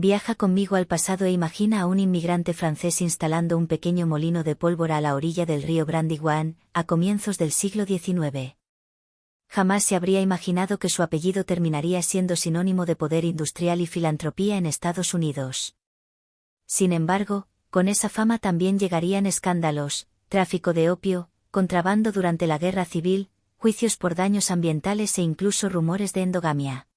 Viaja conmigo al pasado e imagina a un inmigrante francés instalando un pequeño molino de pólvora a la orilla del río Brandywine, a comienzos del siglo XIX. Jamás se habría imaginado que su apellido terminaría siendo sinónimo de poder industrial y filantropía en Estados Unidos. Sin embargo, con esa fama también llegarían escándalos, tráfico de opio, contrabando durante la Guerra Civil, juicios por daños ambientales e incluso rumores de endogamia.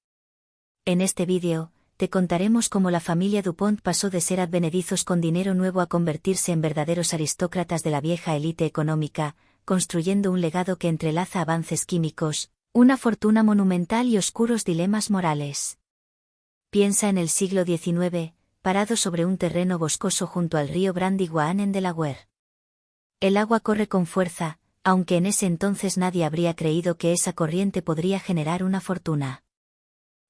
En este vídeo, te contaremos cómo la familia DuPont pasó de ser advenedizos con dinero nuevo a convertirse en verdaderos aristócratas de la vieja élite económica, construyendo un legado que entrelaza avances químicos, una fortuna monumental y oscuros dilemas morales. Piensa en el siglo XIX, parado sobre un terreno boscoso junto al río Brandywine en Delaware. El agua corre con fuerza, aunque en ese entonces nadie habría creído que esa corriente podría generar una fortuna.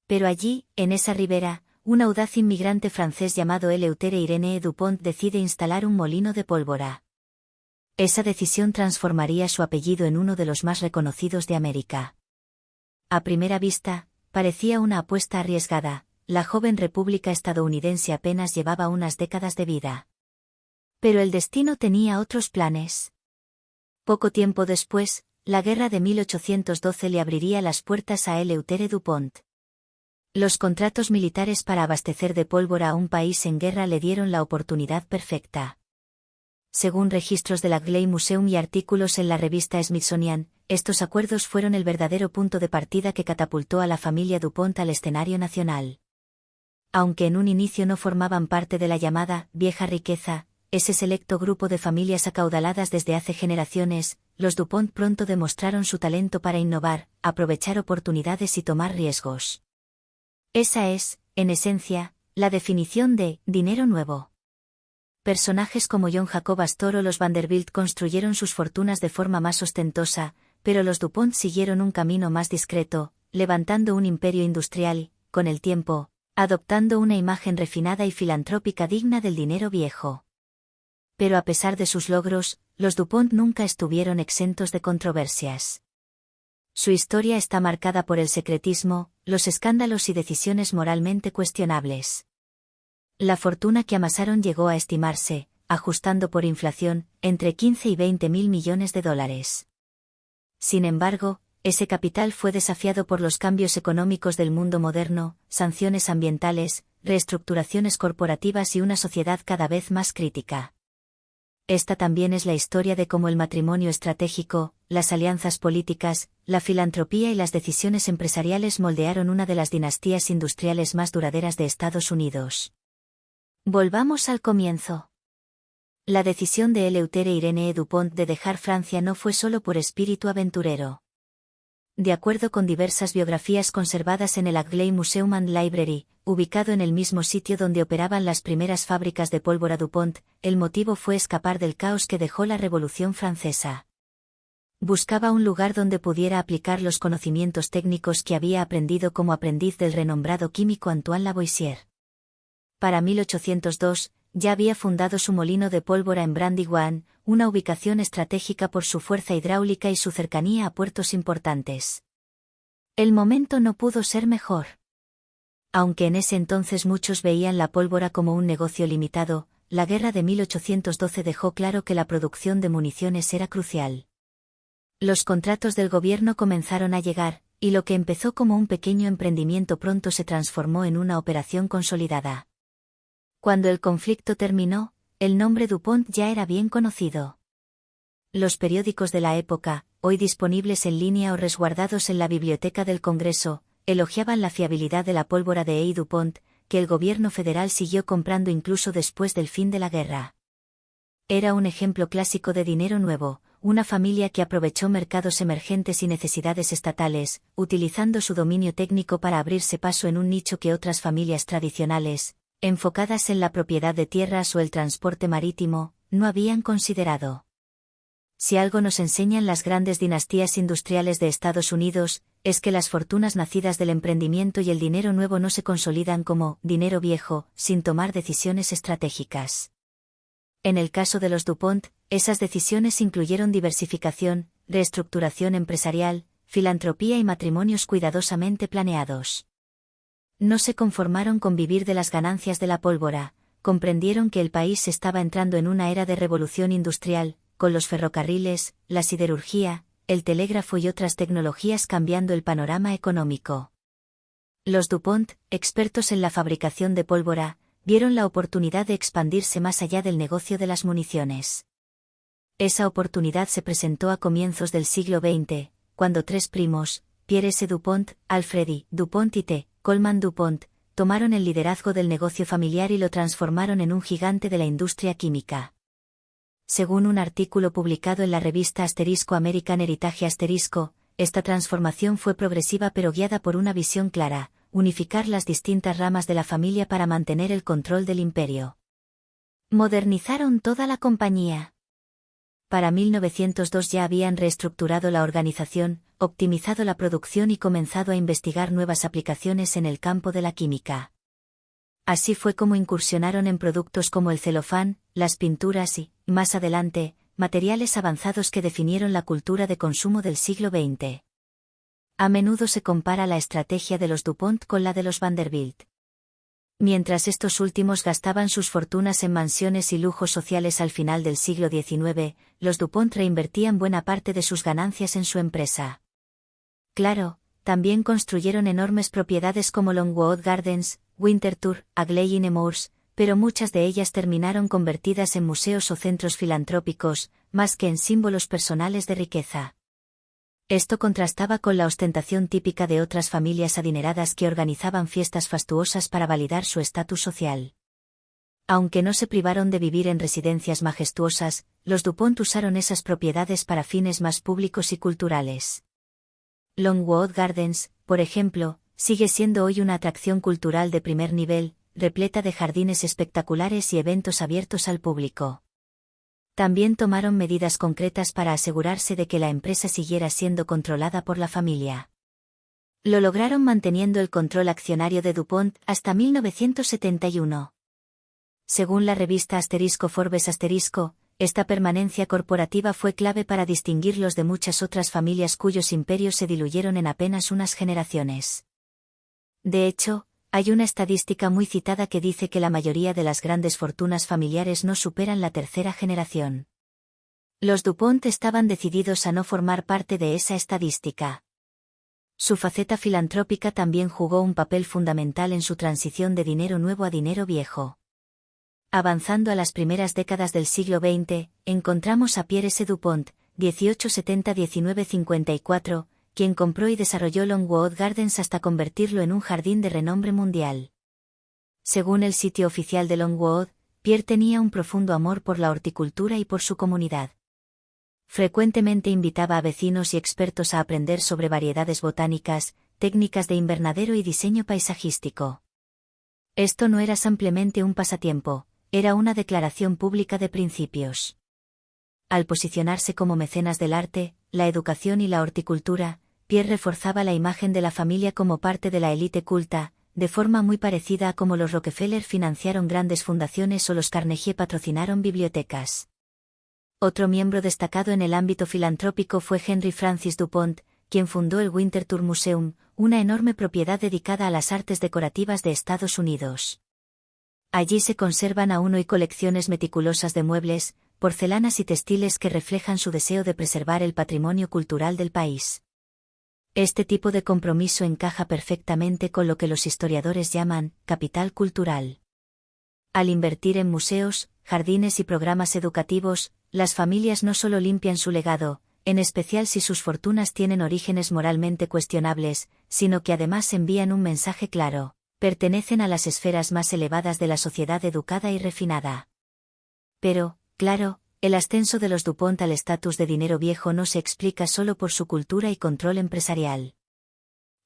Pero allí, en esa ribera, un audaz inmigrante francés llamado Eleuthère Irénée Dupont decide instalar un molino de pólvora. Esa decisión transformaría su apellido en uno de los más reconocidos de América. A primera vista, parecía una apuesta arriesgada. La joven república estadounidense apenas llevaba unas décadas de vida. Pero el destino tenía otros planes. Poco tiempo después, la guerra de 1812 le abriría las puertas a Eleuthère Dupont. Los contratos militares para abastecer de pólvora a un país en guerra le dieron la oportunidad perfecta. Según registros del Adley Museum y artículos en la revista Smithsonian, estos acuerdos fueron el verdadero punto de partida que catapultó a la familia DuPont al escenario nacional. Aunque en un inicio no formaban parte de la llamada vieja riqueza, ese selecto grupo de familias acaudaladas desde hace generaciones, los DuPont pronto demostraron su talento para innovar, aprovechar oportunidades y tomar riesgos. Esa es, en esencia, la definición de dinero nuevo. Personajes como John Jacob Astor o los Vanderbilt construyeron sus fortunas de forma más ostentosa, pero los DuPont siguieron un camino más discreto, levantando un imperio industrial, con el tiempo, adoptando una imagen refinada y filantrópica digna del dinero viejo. Pero a pesar de sus logros, los DuPont nunca estuvieron exentos de controversias. Su historia está marcada por el secretismo, los escándalos y decisiones moralmente cuestionables. La fortuna que amasaron llegó a estimarse, ajustando por inflación, entre 15 y 20 mil millones de dólares. Sin embargo, ese capital fue desafiado por los cambios económicos del mundo moderno, sanciones ambientales, reestructuraciones corporativas y una sociedad cada vez más crítica. Esta también es la historia de cómo el matrimonio estratégico, las alianzas políticas, la filantropía y las decisiones empresariales moldearon una de las dinastías industriales más duraderas de Estados Unidos. Volvamos al comienzo. La decisión de Eleuthère Irénée Dupont de dejar Francia no fue solo por espíritu aventurero. De acuerdo con diversas biografías conservadas en el Adley Museum and Library, ubicado en el mismo sitio donde operaban las primeras fábricas de pólvora DuPont, el motivo fue escapar del caos que dejó la Revolución Francesa. Buscaba un lugar donde pudiera aplicar los conocimientos técnicos que había aprendido como aprendiz del renombrado químico Antoine Lavoisier. Para 1802, ya había fundado su molino de pólvora en Brandywine, una ubicación estratégica por su fuerza hidráulica y su cercanía a puertos importantes. El momento no pudo ser mejor. Aunque en ese entonces muchos veían la pólvora como un negocio limitado, la guerra de 1812 dejó claro que la producción de municiones era crucial. Los contratos del gobierno comenzaron a llegar, y lo que empezó como un pequeño emprendimiento pronto se transformó en una operación consolidada. Cuando el conflicto terminó, el nombre DuPont ya era bien conocido. Los periódicos de la época, hoy disponibles en línea o resguardados en la Biblioteca del Congreso, elogiaban la fiabilidad de la pólvora de E. DuPont, que el gobierno federal siguió comprando incluso después del fin de la guerra. Era un ejemplo clásico de dinero nuevo, una familia que aprovechó mercados emergentes y necesidades estatales, utilizando su dominio técnico para abrirse paso en un nicho que otras familias tradicionales, enfocadas en la propiedad de tierras o el transporte marítimo, no habían considerado. Si algo nos enseñan las grandes dinastías industriales de Estados Unidos, es que las fortunas nacidas del emprendimiento y el dinero nuevo no se consolidan como dinero viejo, sin tomar decisiones estratégicas. En el caso de los DuPont, esas decisiones incluyeron diversificación, reestructuración empresarial, filantropía y matrimonios cuidadosamente planeados. No se conformaron con vivir de las ganancias de la pólvora, comprendieron que el país estaba entrando en una era de revolución industrial, con los ferrocarriles, la siderurgia, el telégrafo y otras tecnologías cambiando el panorama económico. Los DuPont, expertos en la fabricación de pólvora, vieron la oportunidad de expandirse más allá del negocio de las municiones. Esa oportunidad se presentó a comienzos del siglo XX, cuando tres primos, Pierre S. DuPont, Alfred I. DuPont y T. Coleman DuPont, tomaron el liderazgo del negocio familiar y lo transformaron en un gigante de la industria química. Según un artículo publicado en la revista American Heritage esta transformación fue progresiva pero guiada por una visión clara: unificar las distintas ramas de la familia para mantener el control del imperio. Modernizaron toda la compañía. Para 1902 ya habían reestructurado la organización, optimizado la producción y comenzado a investigar nuevas aplicaciones en el campo de la química. Así fue como incursionaron en productos como el celofán, las pinturas y, más adelante, materiales avanzados que definieron la cultura de consumo del siglo XX. A menudo se compara la estrategia de los DuPont con la de los Vanderbilt. Mientras estos últimos gastaban sus fortunas en mansiones y lujos sociales al final del siglo XIX, los DuPont reinvertían buena parte de sus ganancias en su empresa. Claro, también construyeron enormes propiedades como Longwood Gardens, Winterthur, Agley y Nemours, pero muchas de ellas terminaron convertidas en museos o centros filantrópicos, más que en símbolos personales de riqueza. Esto contrastaba con la ostentación típica de otras familias adineradas que organizaban fiestas fastuosas para validar su estatus social. Aunque no se privaron de vivir en residencias majestuosas, los DuPont usaron esas propiedades para fines más públicos y culturales. Longwood Gardens, por ejemplo, sigue siendo hoy una atracción cultural de primer nivel, repleta de jardines espectaculares y eventos abiertos al público. También tomaron medidas concretas para asegurarse de que la empresa siguiera siendo controlada por la familia. Lo lograron manteniendo el control accionario de DuPont hasta 1971. Según la revista Forbes esta permanencia corporativa fue clave para distinguirlos de muchas otras familias cuyos imperios se diluyeron en apenas unas generaciones. De hecho, hay una estadística muy citada que dice que la mayoría de las grandes fortunas familiares no superan la tercera generación. Los DuPont estaban decididos a no formar parte de esa estadística. Su faceta filantrópica también jugó un papel fundamental en su transición de dinero nuevo a dinero viejo. Avanzando a las primeras décadas del siglo XX, encontramos a Pierre S. DuPont, 1870-1954, quien compró y desarrolló Longwood Gardens hasta convertirlo en un jardín de renombre mundial. Según el sitio oficial de Longwood, Pierre tenía un profundo amor por la horticultura y por su comunidad. Frecuentemente invitaba a vecinos y expertos a aprender sobre variedades botánicas, técnicas de invernadero y diseño paisajístico. Esto no era simplemente un pasatiempo, era una declaración pública de principios. Al posicionarse como mecenas del arte, la educación y la horticultura, Pierre reforzaba la imagen de la familia como parte de la élite culta, de forma muy parecida a como los Rockefeller financiaron grandes fundaciones o los Carnegie patrocinaron bibliotecas. Otro miembro destacado en el ámbito filantrópico fue Henry Francis DuPont, quien fundó el Winterthur Museum, una enorme propiedad dedicada a las artes decorativas de Estados Unidos. Allí se conservan aún hoy colecciones meticulosas de muebles, porcelanas y textiles que reflejan su deseo de preservar el patrimonio cultural del país. Este tipo de compromiso encaja perfectamente con lo que los historiadores llaman capital cultural. Al invertir en museos, jardines y programas educativos, las familias no solo limpian su legado, en especial si sus fortunas tienen orígenes moralmente cuestionables, sino que además envían un mensaje claro: pertenecen a las esferas más elevadas de la sociedad educada y refinada. Pero, claro, el ascenso de los DuPont al estatus de dinero viejo no se explica solo por su cultura y control empresarial.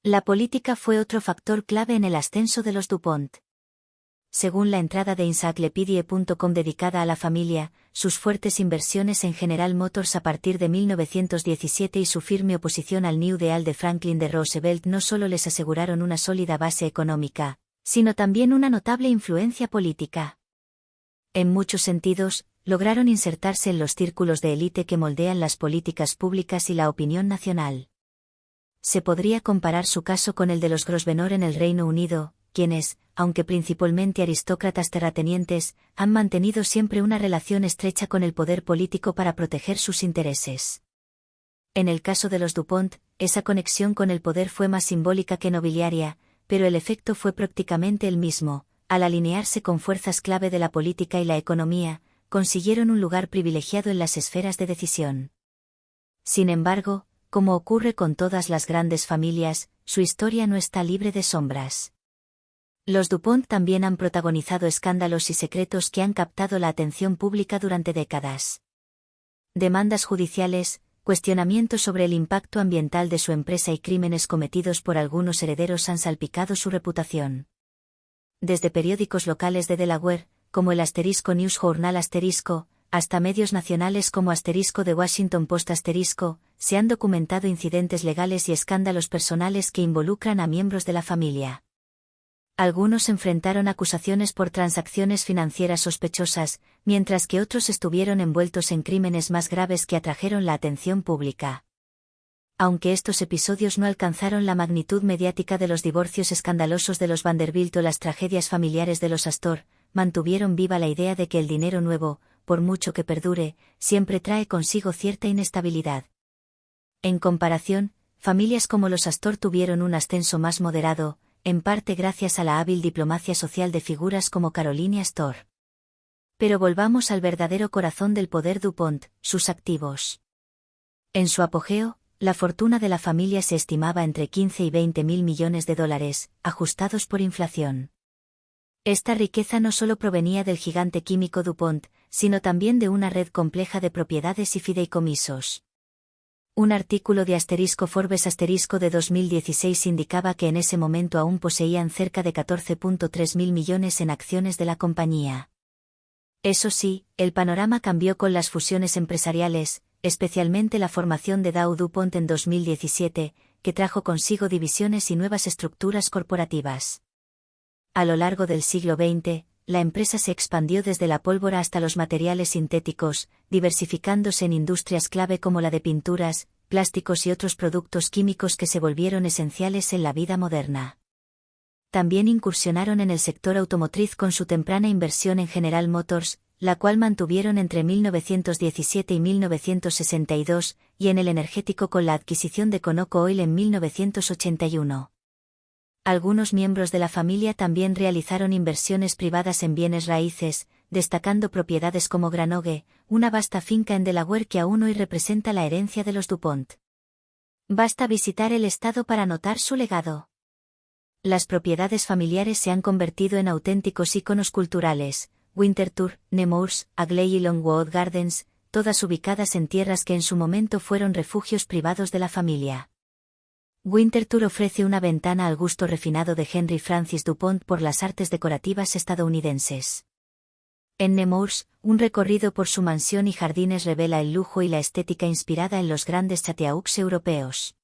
La política fue otro factor clave en el ascenso de los DuPont. Según la entrada de encyclopedia.com dedicada a la familia, sus fuertes inversiones en General Motors a partir de 1917 y su firme oposición al New Deal de Franklin D. Roosevelt no solo les aseguraron una sólida base económica, sino también una notable influencia política. En muchos sentidos, lograron insertarse en los círculos de élite que moldean las políticas públicas y la opinión nacional. Se podría comparar su caso con el de los Grosvenor en el Reino Unido, quienes, aunque principalmente aristócratas terratenientes, han mantenido siempre una relación estrecha con el poder político para proteger sus intereses. En el caso de los Dupont, esa conexión con el poder fue más simbólica que nobiliaria, pero el efecto fue prácticamente el mismo. Al alinearse con fuerzas clave de la política y la economía, consiguieron un lugar privilegiado en las esferas de decisión. Sin embargo, como ocurre con todas las grandes familias, su historia no está libre de sombras. Los Dupont también han protagonizado escándalos y secretos que han captado la atención pública durante décadas. Demandas judiciales, cuestionamientos sobre el impacto ambiental de su empresa y crímenes cometidos por algunos herederos han salpicado su reputación. Desde periódicos locales de Delaware, como el News Journal *, hasta medios nacionales como *The Washington Post *, se han documentado incidentes legales y escándalos personales que involucran a miembros de la familia. Algunos enfrentaron acusaciones por transacciones financieras sospechosas, mientras que otros estuvieron envueltos en crímenes más graves que atrajeron la atención pública. Aunque estos episodios no alcanzaron la magnitud mediática de los divorcios escandalosos de los Vanderbilt o las tragedias familiares de los Astor, mantuvieron viva la idea de que el dinero nuevo, por mucho que perdure, siempre trae consigo cierta inestabilidad. En comparación, familias como los Astor tuvieron un ascenso más moderado, en parte gracias a la hábil diplomacia social de figuras como Caroline Astor. Pero volvamos al verdadero corazón del poder Dupont, sus activos. En su apogeo, la fortuna de la familia se estimaba entre 15 y 20 mil millones de dólares, ajustados por inflación. Esta riqueza no solo provenía del gigante químico DuPont, sino también de una red compleja de propiedades y fideicomisos. Un artículo de Forbes de 2016 indicaba que en ese momento aún poseían cerca de 14.3 mil millones en acciones de la compañía. Eso sí, el panorama cambió con las fusiones empresariales, especialmente la formación de Dow DuPont en 2017, que trajo consigo divisiones y nuevas estructuras corporativas. A lo largo del siglo XX, la empresa se expandió desde la pólvora hasta los materiales sintéticos, diversificándose en industrias clave como la de pinturas, plásticos y otros productos químicos que se volvieron esenciales en la vida moderna. También incursionaron en el sector automotriz con su temprana inversión en General Motors, la cual mantuvieron entre 1917 y 1962, y en el energético con la adquisición de Conoco Oil en 1981. Algunos miembros de la familia también realizaron inversiones privadas en bienes raíces, destacando propiedades como Granogue, una vasta finca en Delaware que aún hoy representa la herencia de los DuPont. Basta visitar el estado para notar su legado. Las propiedades familiares se han convertido en auténticos íconos culturales. Winterthur, Nemours, Agley y Longwood Gardens, todas ubicadas en tierras que en su momento fueron refugios privados de la familia. Winterthur ofrece una ventana al gusto refinado de Henry Francis DuPont por las artes decorativas estadounidenses. En Nemours, un recorrido por su mansión y jardines revela el lujo y la estética inspirada en los grandes chateaux europeos.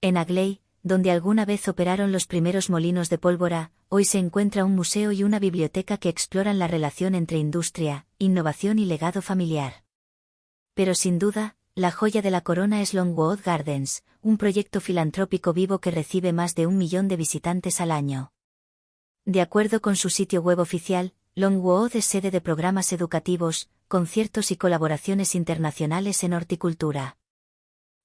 En Agley, donde alguna vez operaron los primeros molinos de pólvora, hoy se encuentra un museo y una biblioteca que exploran la relación entre industria, innovación y legado familiar. Pero sin duda, la joya de la corona es Longwood Gardens, un proyecto filantrópico vivo que recibe más de 1 millón de visitantes al año. De acuerdo con su sitio web oficial, Longwood es sede de programas educativos, conciertos y colaboraciones internacionales en horticultura.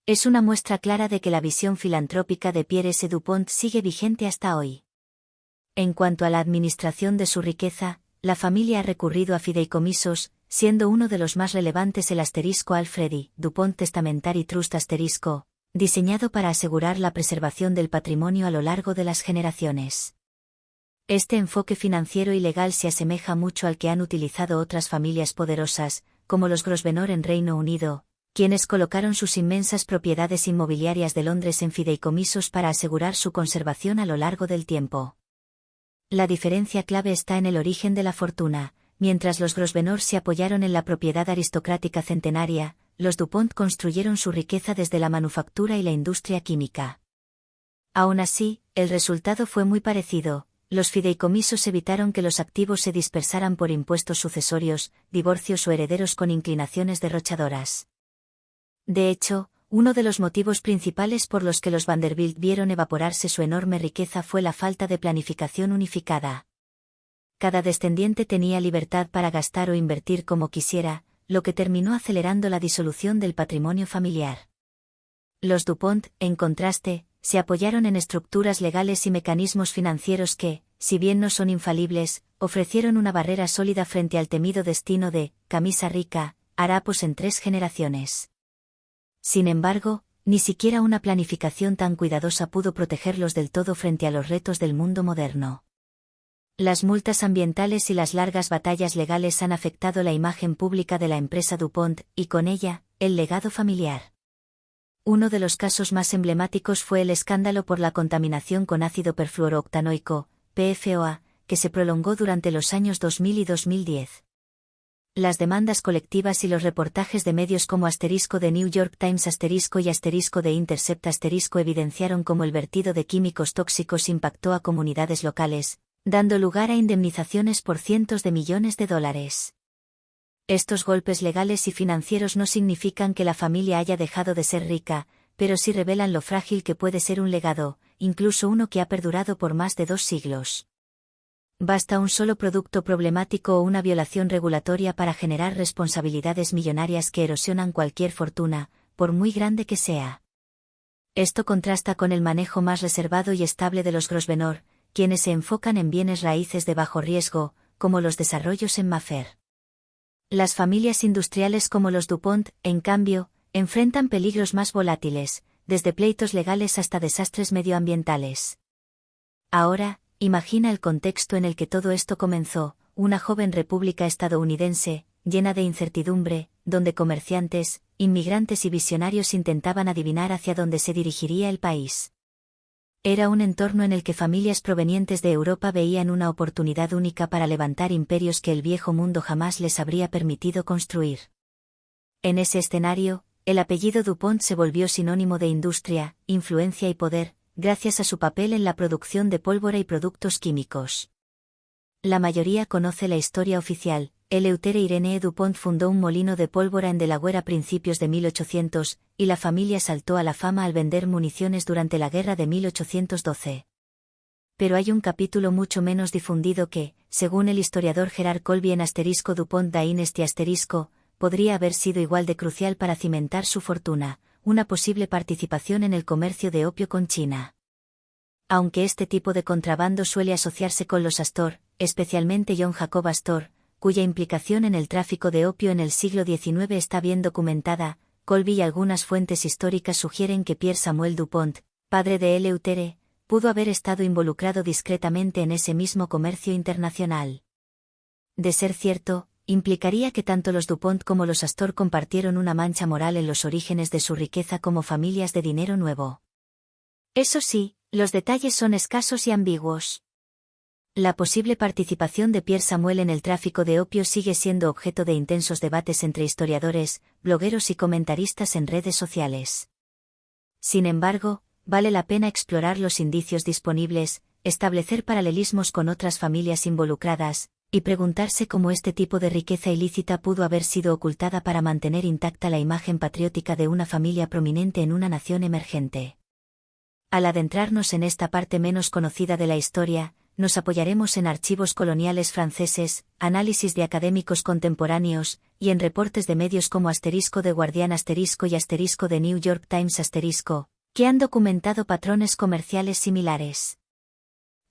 Es una muestra clara de que la visión filantrópica de Pierre S. DuPont sigue vigente hasta hoy. En cuanto a la administración de su riqueza, la familia ha recurrido a fideicomisos, siendo uno de los más relevantes el *Alfred DuPont Testamentary Trust *, diseñado para asegurar la preservación del patrimonio a lo largo de las generaciones. Este enfoque financiero y legal se asemeja mucho al que han utilizado otras familias poderosas, como los Grosvenor en Reino Unido, quienes colocaron sus inmensas propiedades inmobiliarias de Londres en fideicomisos para asegurar su conservación a lo largo del tiempo. La diferencia clave está en el origen de la fortuna. Mientras los Grosvenor se apoyaron en la propiedad aristocrática centenaria, los DuPont construyeron su riqueza desde la manufactura y la industria química. Aún así, el resultado fue muy parecido. Los fideicomisos evitaron que los activos se dispersaran por impuestos sucesorios, divorcios o herederos con inclinaciones derrochadoras. De hecho, Uno de los motivos principales por los que los Vanderbilt vieron evaporarse su enorme riqueza fue la falta de planificación unificada. Cada descendiente tenía libertad para gastar o invertir como quisiera, lo que terminó acelerando la disolución del patrimonio familiar. Los DuPont, en contraste, se apoyaron en estructuras legales y mecanismos financieros que, si bien no son infalibles, ofrecieron una barrera sólida frente al temido destino de camisa rica, harapos en 3 generaciones. Sin embargo, ni siquiera una planificación tan cuidadosa pudo protegerlos del todo frente a los retos del mundo moderno. Las multas ambientales y las largas batallas legales han afectado la imagen pública de la empresa DuPont, y con ella, el legado familiar. Uno de los casos más emblemáticos fue el escándalo por la contaminación con ácido perfluorooctanoico, PFOA, que se prolongó durante los años 2000 y 2010. Las demandas colectivas y los reportajes de medios como *The New York Times* y *The Intercept* evidenciaron cómo el vertido de químicos tóxicos impactó a comunidades locales, dando lugar a indemnizaciones por cientos de millones de dólares. Estos golpes legales y financieros no significan que la familia haya dejado de ser rica, pero sí revelan lo frágil que puede ser un legado, incluso uno que ha perdurado por más de 2 siglos. Basta un solo producto problemático o una violación regulatoria para generar responsabilidades millonarias que erosionan cualquier fortuna, por muy grande que sea. Esto contrasta con el manejo más reservado y estable de los Grosvenor, quienes se enfocan en bienes raíces de bajo riesgo, como los desarrollos en Mayfair. Las familias industriales como los DuPont, en cambio, enfrentan peligros más volátiles, desde pleitos legales hasta desastres medioambientales. Ahora, imagina el contexto en el que todo esto comenzó, una joven república estadounidense, llena de incertidumbre, donde comerciantes, inmigrantes y visionarios intentaban adivinar hacia dónde se dirigiría el país. Era un entorno en el que familias provenientes de Europa veían una oportunidad única para levantar imperios que el viejo mundo jamás les habría permitido construir. En ese escenario, el apellido DuPont se volvió sinónimo de industria, influencia y poder, gracias a su papel en la producción de pólvora y productos químicos. La mayoría conoce la historia oficial. Eleuthère Irénée DuPont fundó un molino de pólvora en Delaware a principios de 1800, y la familia saltó a la fama al vender municiones durante la guerra de 1812. Pero hay un capítulo mucho menos difundido que, según el historiador Gerard Colby en *DuPont Dynasty*, podría haber sido igual de crucial para cimentar su fortuna, una posible participación en el comercio de opio con China. Aunque este tipo de contrabando suele asociarse con los Astor, especialmente John Jacob Astor, cuya implicación en el tráfico de opio en el siglo XIX está bien documentada, Colby y algunas fuentes históricas sugieren que Pierre Samuel DuPont, padre de Eleuthère, pudo haber estado involucrado discretamente en ese mismo comercio internacional. De ser cierto, implicaría que tanto los DuPont como los Astor compartieron una mancha moral en los orígenes de su riqueza como familias de dinero nuevo. Eso sí, los detalles son escasos y ambiguos. La posible participación de Pierre Samuel en el tráfico de opio sigue siendo objeto de intensos debates entre historiadores, blogueros y comentaristas en redes sociales. Sin embargo, vale la pena explorar los indicios disponibles, establecer paralelismos con otras familias involucradas, y preguntarse cómo este tipo de riqueza ilícita pudo haber sido ocultada para mantener intacta la imagen patriótica de una familia prominente en una nación emergente. Al adentrarnos en esta parte menos conocida de la historia, nos apoyaremos en archivos coloniales franceses, análisis de académicos contemporáneos, y en reportes de medios como *The Guardian* y *The New York Times*, que han documentado patrones comerciales similares.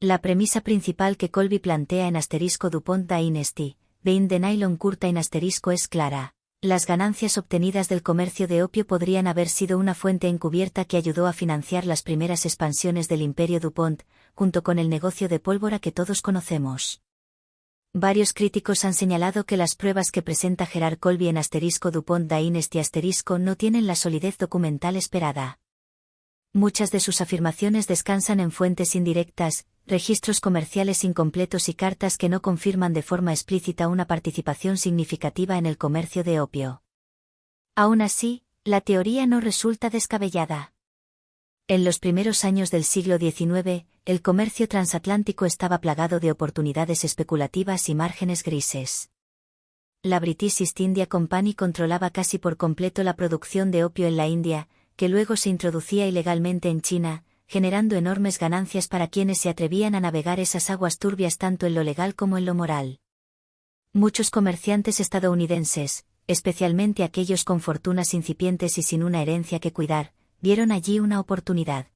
La premisa principal que Colby plantea en *DuPont Dynasty, Vein de Nylon Curtain* es clara. Las ganancias obtenidas del comercio de opio podrían haber sido una fuente encubierta que ayudó a financiar las primeras expansiones del imperio DuPont, junto con el negocio de pólvora que todos conocemos. Varios críticos han señalado que las pruebas que presenta Gerard Colby en *DuPont Dynasty* no tienen la solidez documental esperada. Muchas de sus afirmaciones descansan en fuentes indirectas, registros comerciales incompletos y cartas que no confirman de forma explícita una participación significativa en el comercio de opio. Aún así, la teoría no resulta descabellada. En los primeros años del siglo XIX, el comercio transatlántico estaba plagado de oportunidades especulativas y márgenes grises. La British East India Company controlaba casi por completo la producción de opio en la India, que luego se introducía ilegalmente en China, generando enormes ganancias para quienes se atrevían a navegar esas aguas turbias tanto en lo legal como en lo moral. Muchos comerciantes estadounidenses, especialmente aquellos con fortunas incipientes y sin una herencia que cuidar, vieron allí una oportunidad.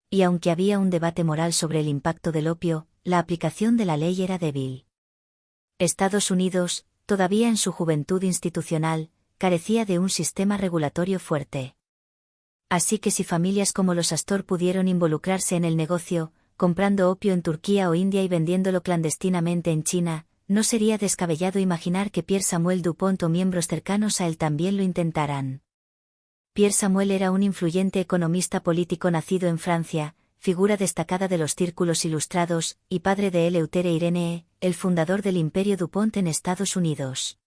Y aunque había un debate moral sobre el impacto del opio, la aplicación de la ley era débil. Estados Unidos, todavía en su juventud institucional, carecía de un sistema regulatorio fuerte. Así que si familias como los Astor pudieron involucrarse en el negocio, comprando opio en Turquía o India y vendiéndolo clandestinamente en China, no sería descabellado imaginar que Pierre Samuel Dupont o miembros cercanos a él también lo intentaran. Pierre Samuel era un influyente economista político nacido en Francia, figura destacada de los círculos ilustrados, y padre de Eleuthère Irénée, el fundador del Imperio Dupont en Estados Unidos.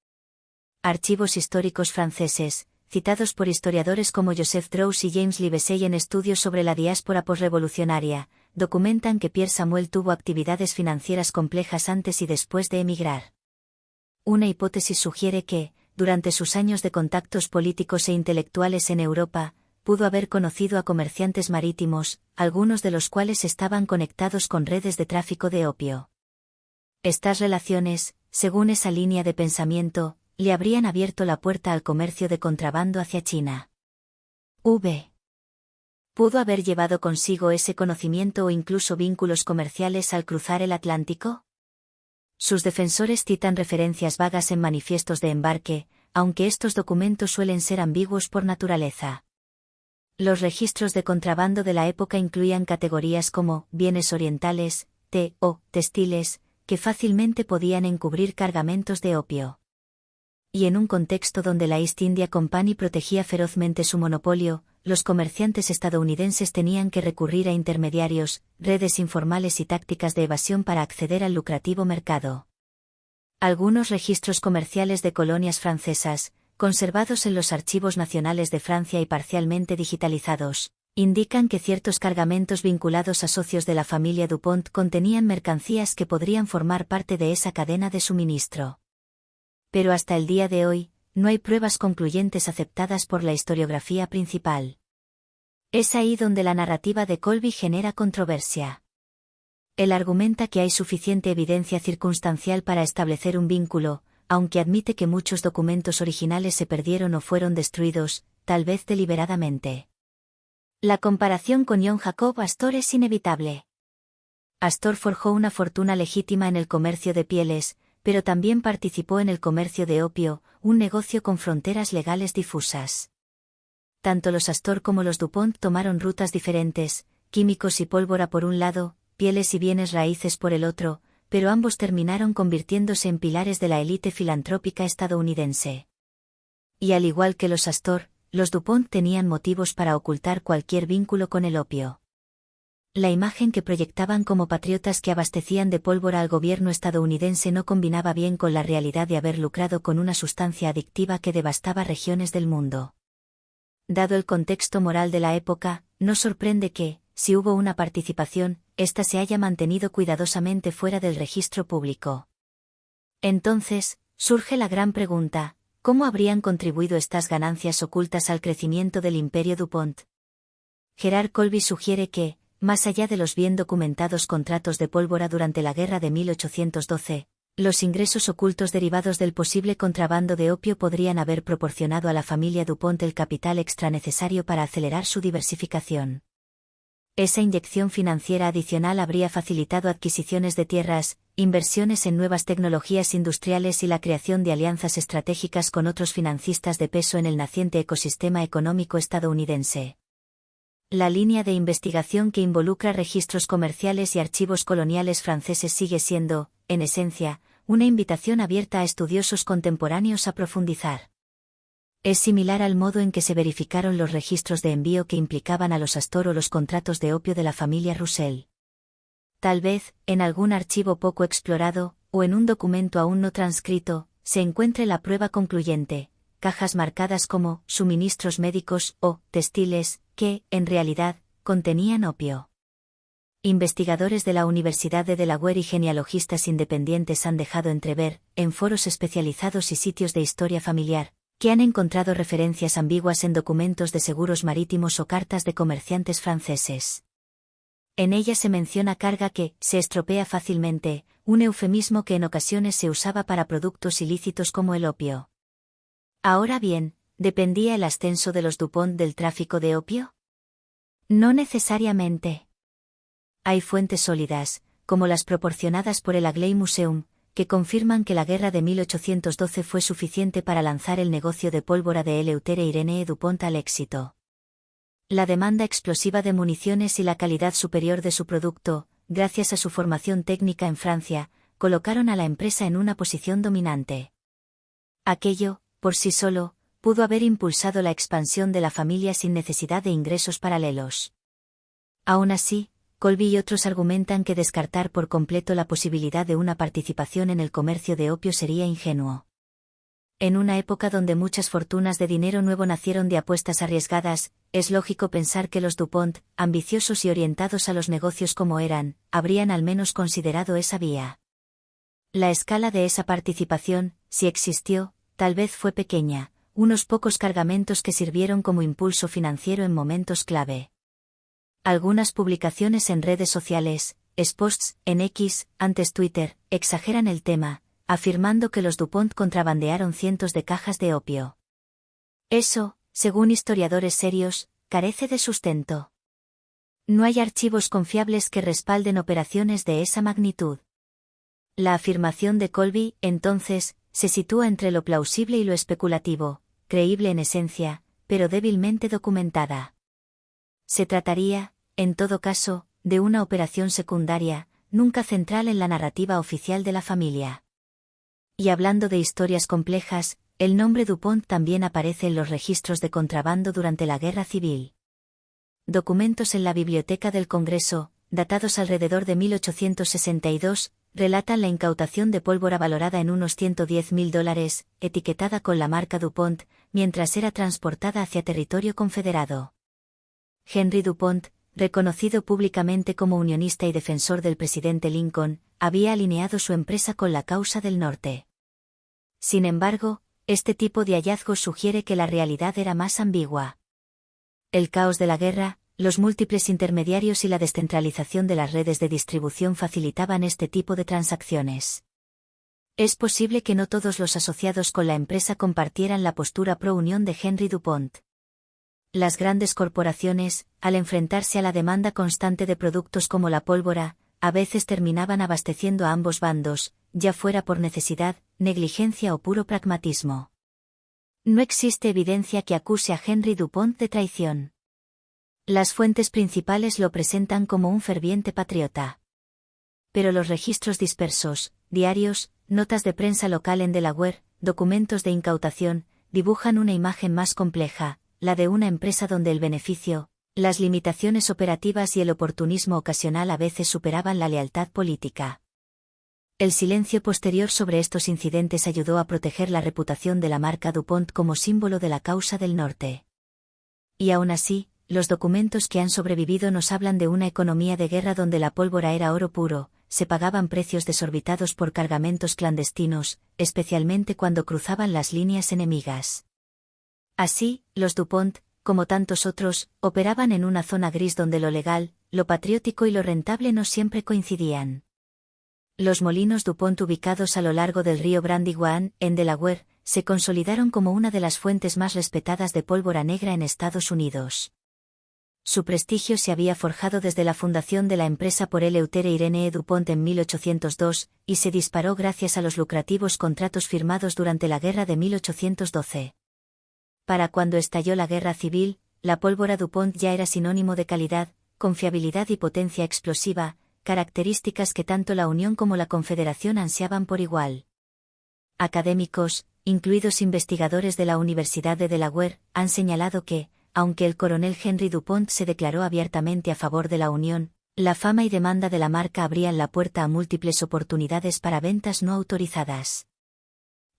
Archivos históricos franceses, citados por historiadores como Joseph Droz y James Livesey en estudios sobre la diáspora posrevolucionaria, documentan que Pierre Samuel tuvo actividades financieras complejas antes y después de emigrar. Una hipótesis sugiere que, durante sus años de contactos políticos e intelectuales en Europa, pudo haber conocido a comerciantes marítimos, algunos de los cuales estaban conectados con redes de tráfico de opio. Estas relaciones, según esa línea de pensamiento, le habrían abierto la puerta al comercio de contrabando hacia China. ¿Pudo haber llevado consigo ese conocimiento o incluso vínculos comerciales al cruzar el Atlántico? Sus defensores citan referencias vagas en manifiestos de embarque, aunque estos documentos suelen ser ambiguos por naturaleza. Los registros de contrabando de la época incluían categorías como bienes orientales, o textiles, que fácilmente podían encubrir cargamentos de opio. Y en un contexto donde la East India Company protegía ferozmente su monopolio, los comerciantes estadounidenses tenían que recurrir a intermediarios, redes informales y tácticas de evasión para acceder al lucrativo mercado. Algunos registros comerciales de colonias francesas, conservados en los archivos nacionales de Francia y parcialmente digitalizados, indican que ciertos cargamentos vinculados a socios de la familia Dupont contenían mercancías que podrían formar parte de esa cadena de suministro. Pero hasta el día de hoy, no hay pruebas concluyentes aceptadas por la historiografía principal. Es ahí donde la narrativa de Colby genera controversia. Él argumenta que hay suficiente evidencia circunstancial para establecer un vínculo, aunque admite que muchos documentos originales se perdieron o fueron destruidos, tal vez deliberadamente. La comparación con John Jacob Astor es inevitable. Astor forjó una fortuna legítima en el comercio de pieles, pero también participó en el comercio de opio, un negocio con fronteras legales difusas. Tanto los Astor como los Dupont tomaron rutas diferentes, químicos y pólvora por un lado, pieles y bienes raíces por el otro, pero ambos terminaron convirtiéndose en pilares de la élite filantrópica estadounidense. Y al igual que los Astor, los Dupont tenían motivos para ocultar cualquier vínculo con el opio. La imagen que proyectaban como patriotas que abastecían de pólvora al gobierno estadounidense no combinaba bien con la realidad de haber lucrado con una sustancia adictiva que devastaba regiones del mundo. Dado el contexto moral de la época, no sorprende que, si hubo una participación, ésta se haya mantenido cuidadosamente fuera del registro público. Entonces, surge la gran pregunta: ¿cómo habrían contribuido estas ganancias ocultas al crecimiento del Imperio Dupont? Gerard Colby sugiere que, más allá de los bien documentados contratos de pólvora durante la guerra de 1812, los ingresos ocultos derivados del posible contrabando de opio podrían haber proporcionado a la familia Dupont el capital extra necesario para acelerar su diversificación. Esa inyección financiera adicional habría facilitado adquisiciones de tierras, inversiones en nuevas tecnologías industriales y la creación de alianzas estratégicas con otros financistas de peso en el naciente ecosistema económico estadounidense. La línea de investigación que involucra registros comerciales y archivos coloniales franceses sigue siendo, en esencia, una invitación abierta a estudiosos contemporáneos a profundizar. Es similar al modo en que se verificaron los registros de envío que implicaban a los Astor o los contratos de opio de la familia Roussel. Tal vez, en algún archivo poco explorado, o en un documento aún no transcrito, se encuentre la prueba concluyente: cajas marcadas como suministros médicos o textiles, que, en realidad, contenían opio. Investigadores de la Universidad de Delaware y genealogistas independientes han dejado entrever, en foros especializados y sitios de historia familiar, que han encontrado referencias ambiguas en documentos de seguros marítimos o cartas de comerciantes franceses. En ellas se menciona carga que se estropea fácilmente, un eufemismo que en ocasiones se usaba para productos ilícitos como el opio. Ahora bien, ¿dependía el ascenso de los Dupont del tráfico de opio? No necesariamente. Hay fuentes sólidas, como las proporcionadas por el Agley Museum, que confirman que la guerra de 1812 fue suficiente para lanzar el negocio de pólvora de Eleuthère Irénée Dupont al éxito. La demanda explosiva de municiones y la calidad superior de su producto, gracias a su formación técnica en Francia, colocaron a la empresa en una posición dominante. Aquello, por sí solo, pudo haber impulsado la expansión de la familia sin necesidad de ingresos paralelos. Aún así, Colby y otros argumentan que descartar por completo la posibilidad de una participación en el comercio de opio sería ingenuo. En una época donde muchas fortunas de dinero nuevo nacieron de apuestas arriesgadas, es lógico pensar que los Dupont, ambiciosos y orientados a los negocios como eran, habrían al menos considerado esa vía. La escala de esa participación, si existió, tal vez fue pequeña, unos pocos cargamentos que sirvieron como impulso financiero en momentos clave. Algunas publicaciones en redes sociales, posts en X, antes Twitter, exageran el tema, afirmando que los Dupont contrabandearon cientos de cajas de opio. Eso, según historiadores serios, carece de sustento. No hay archivos confiables que respalden operaciones de esa magnitud. La afirmación de Colby, entonces, se sitúa entre lo plausible y lo especulativo, creíble en esencia, pero débilmente documentada. Se trataría, en todo caso, de una operación secundaria, nunca central en la narrativa oficial de la familia. Y hablando de historias complejas, el nombre Dupont también aparece en los registros de contrabando durante la Guerra Civil. Documentos en la Biblioteca del Congreso, datados alrededor de 1862, relatan la incautación de pólvora valorada en unos $110.000, etiquetada con la marca Dupont, mientras era transportada hacia territorio confederado. Henry Dupont, reconocido públicamente como unionista y defensor del presidente Lincoln, había alineado su empresa con la causa del norte. Sin embargo, este tipo de hallazgos sugiere que la realidad era más ambigua. El caos de la guerra, los múltiples intermediarios y la descentralización de las redes de distribución facilitaban este tipo de transacciones. Es posible que no todos los asociados con la empresa compartieran la postura pro-unión de Henry Dupont. Las grandes corporaciones, al enfrentarse a la demanda constante de productos como la pólvora, a veces terminaban abasteciendo a ambos bandos, ya fuera por necesidad, negligencia o puro pragmatismo. No existe evidencia que acuse a Henry Dupont de traición. Las fuentes principales lo presentan como un ferviente patriota. Pero los registros dispersos, diarios, notas de prensa local en Delaware, documentos de incautación, dibujan una imagen más compleja, la de una empresa donde el beneficio, las limitaciones operativas y el oportunismo ocasional a veces superaban la lealtad política. El silencio posterior sobre estos incidentes ayudó a proteger la reputación de la marca Dupont como símbolo de la causa del norte. Y aún así, los documentos que han sobrevivido nos hablan de una economía de guerra donde la pólvora era oro puro, se pagaban precios desorbitados por cargamentos clandestinos, especialmente cuando cruzaban las líneas enemigas. Así, los Dupont, como tantos otros, operaban en una zona gris donde lo legal, lo patriótico y lo rentable no siempre coincidían. Los molinos Dupont ubicados a lo largo del río Brandywine, en Delaware, se consolidaron como una de las fuentes más respetadas de pólvora negra en Estados Unidos. Su prestigio se había forjado desde la fundación de la empresa por Eleuthère Irénée Dupont en 1802, y se disparó gracias a los lucrativos contratos firmados durante la Guerra de 1812. Para cuando estalló la Guerra Civil, la pólvora Dupont ya era sinónimo de calidad, confiabilidad y potencia explosiva, características que tanto la Unión como la Confederación ansiaban por igual. Académicos, incluidos investigadores de la Universidad de Delaware, han señalado que, aunque el coronel Henry Dupont se declaró abiertamente a favor de la Unión, la fama y demanda de la marca abrían la puerta a múltiples oportunidades para ventas no autorizadas.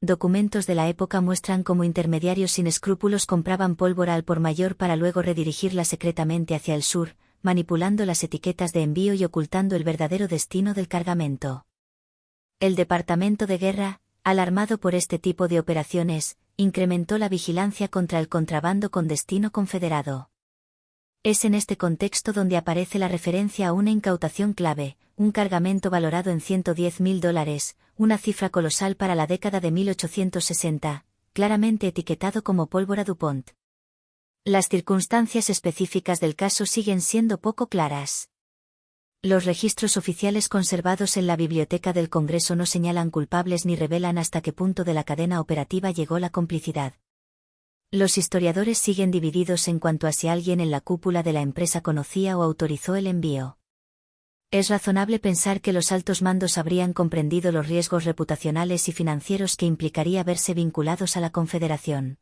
Documentos de la época muestran cómo intermediarios sin escrúpulos compraban pólvora al por mayor para luego redirigirla secretamente hacia el sur, manipulando las etiquetas de envío y ocultando el verdadero destino del cargamento. El Departamento de Guerra, alarmado por este tipo de operaciones, incrementó la vigilancia contra el contrabando con destino confederado. Es en este contexto donde aparece la referencia a una incautación clave, un cargamento valorado en $110.000, una cifra colosal para la década de 1860, claramente etiquetado como pólvora DuPont. Las circunstancias específicas del caso siguen siendo poco claras. Los registros oficiales conservados en la Biblioteca del Congreso no señalan culpables ni revelan hasta qué punto de la cadena operativa llegó la complicidad. Los historiadores siguen divididos en cuanto a si alguien en la cúpula de la empresa conocía o autorizó el envío. Es razonable pensar que los altos mandos habrían comprendido los riesgos reputacionales y financieros que implicaría verse vinculados a la Confederación.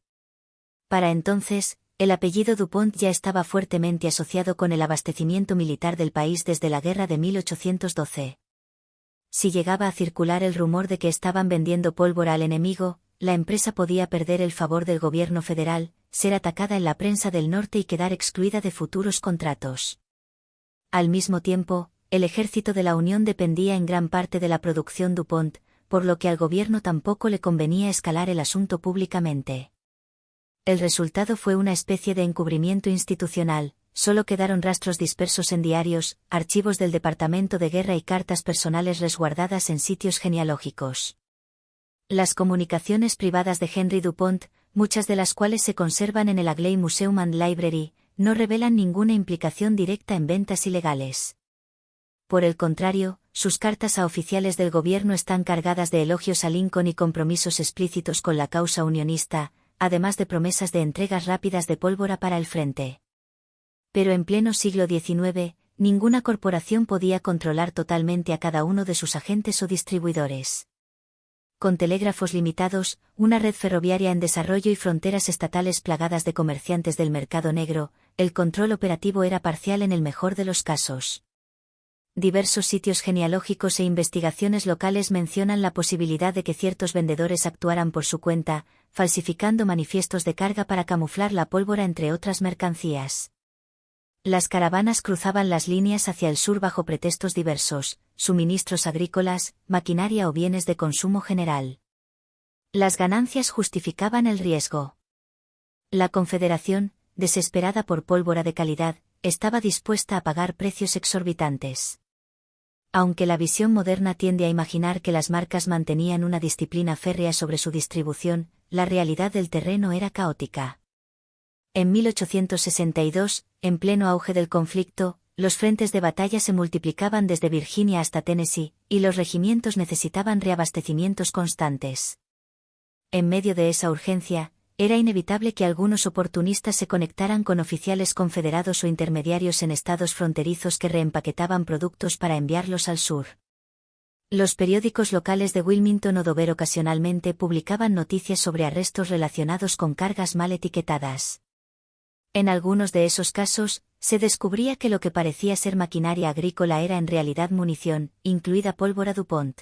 Para entonces, el apellido DuPont ya estaba fuertemente asociado con el abastecimiento militar del país desde la guerra de 1812. Si llegaba a circular el rumor de que estaban vendiendo pólvora al enemigo, la empresa podía perder el favor del gobierno federal, ser atacada en la prensa del norte y quedar excluida de futuros contratos. Al mismo tiempo, el ejército de la Unión dependía en gran parte de la producción DuPont, por lo que al gobierno tampoco le convenía escalar el asunto públicamente. El resultado fue una especie de encubrimiento institucional, solo quedaron rastros dispersos en diarios, archivos del Departamento de Guerra y cartas personales resguardadas en sitios genealógicos. Las comunicaciones privadas de Henry DuPont, muchas de las cuales se conservan en el Agley Museum and Library, no revelan ninguna implicación directa en ventas ilegales. Por el contrario, sus cartas a oficiales del gobierno están cargadas de elogios a Lincoln y compromisos explícitos con la causa unionista, además de promesas de entregas rápidas de pólvora para el frente. Pero en pleno siglo XIX, ninguna corporación podía controlar totalmente a cada uno de sus agentes o distribuidores. Con telégrafos limitados, una red ferroviaria en desarrollo y fronteras estatales plagadas de comerciantes del mercado negro, el control operativo era parcial en el mejor de los casos. Diversos sitios genealógicos e investigaciones locales mencionan la posibilidad de que ciertos vendedores actuaran por su cuenta, falsificando manifiestos de carga para camuflar la pólvora entre otras mercancías. Las caravanas cruzaban las líneas hacia el sur bajo pretextos diversos, suministros agrícolas, maquinaria o bienes de consumo general. Las ganancias justificaban el riesgo. La Confederación, desesperada por pólvora de calidad, estaba dispuesta a pagar precios exorbitantes. Aunque la visión moderna tiende a imaginar que las marcas mantenían una disciplina férrea sobre su distribución, la realidad del terreno era caótica. En 1862, en pleno auge del conflicto, los frentes de batalla se multiplicaban desde Virginia hasta Tennessee, y los regimientos necesitaban reabastecimientos constantes. En medio de esa urgencia, era inevitable que algunos oportunistas se conectaran con oficiales confederados o intermediarios en estados fronterizos que reempaquetaban productos para enviarlos al sur. Los periódicos locales de Wilmington o Dover ocasionalmente publicaban noticias sobre arrestos relacionados con cargas mal etiquetadas. En algunos de esos casos, se descubría que lo que parecía ser maquinaria agrícola era en realidad munición, incluida pólvora DuPont.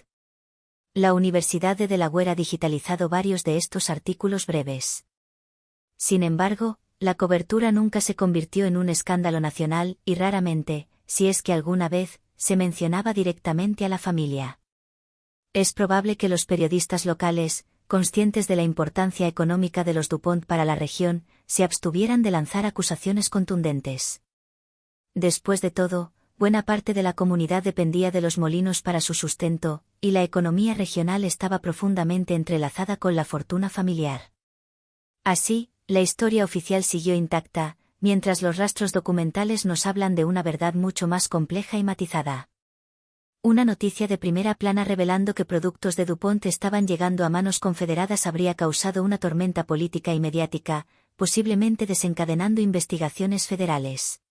La Universidad de Delaware ha digitalizado varios de estos artículos breves. Sin embargo, la cobertura nunca se convirtió en un escándalo nacional y raramente, si es que alguna vez, se mencionaba directamente a la familia. Es probable que los periodistas locales, conscientes de la importancia económica de los DuPont para la región, se abstuvieran de lanzar acusaciones contundentes. Después de todo, buena parte de la comunidad dependía de los molinos para su sustento, y la economía regional estaba profundamente entrelazada con la fortuna familiar. Así, la historia oficial siguió intacta, mientras los rastros documentales nos hablan de una verdad mucho más compleja y matizada. Una noticia de primera plana revelando que productos de DuPont estaban llegando a manos confederadas habría causado una tormenta política y mediática, posiblemente desencadenando investigaciones federales.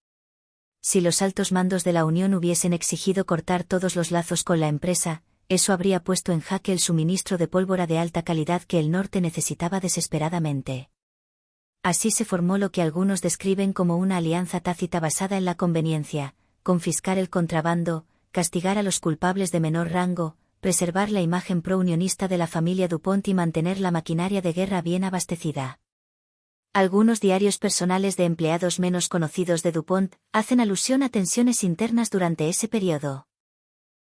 Si los altos mandos de la Unión hubiesen exigido cortar todos los lazos con la empresa, eso habría puesto en jaque el suministro de pólvora de alta calidad que el norte necesitaba desesperadamente. Así se formó lo que algunos describen como una alianza tácita basada en la conveniencia: confiscar el contrabando, castigar a los culpables de menor rango, preservar la imagen pro-unionista de la familia DuPont y mantener la maquinaria de guerra bien abastecida. Algunos diarios personales de empleados menos conocidos de DuPont hacen alusión a tensiones internas durante ese periodo.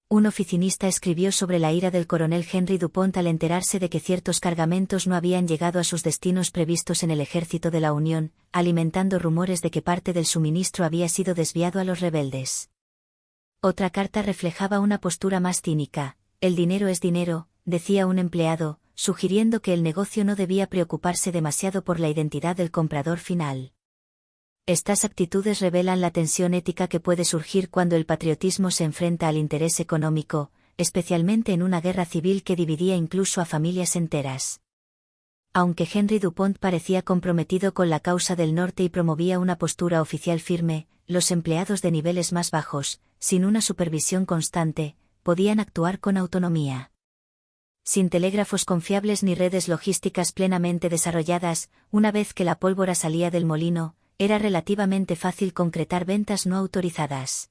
Un oficinista escribió sobre la ira del coronel Henry DuPont al enterarse de que ciertos cargamentos no habían llegado a sus destinos previstos en el ejército de la Unión, alimentando rumores de que parte del suministro había sido desviado a los rebeldes. Otra carta reflejaba una postura más cínica. El dinero es dinero, decía un empleado, sugiriendo que el negocio no debía preocuparse demasiado por la identidad del comprador final. Estas actitudes revelan la tensión ética que puede surgir cuando el patriotismo se enfrenta al interés económico, especialmente en una guerra civil que dividía incluso a familias enteras. Aunque Henry DuPont parecía comprometido con la causa del norte y promovía una postura oficial firme, los empleados de niveles más bajos, sin una supervisión constante, podían actuar con autonomía. Sin telégrafos confiables ni redes logísticas plenamente desarrolladas, una vez que la pólvora salía del molino, era relativamente fácil concretar ventas no autorizadas.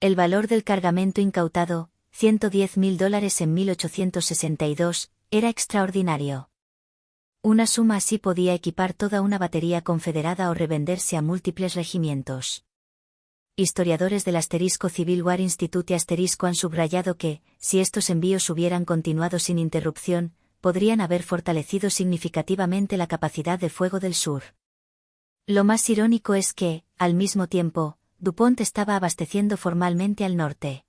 El valor del cargamento incautado, $110.000 en 1862, era extraordinario. Una suma así podía equipar toda una batería confederada o revenderse a múltiples regimientos. Historiadores del Civil War Institute han subrayado que, si estos envíos hubieran continuado sin interrupción, podrían haber fortalecido significativamente la capacidad de fuego del sur. Lo más irónico es que, al mismo tiempo, DuPont estaba abasteciendo formalmente al norte.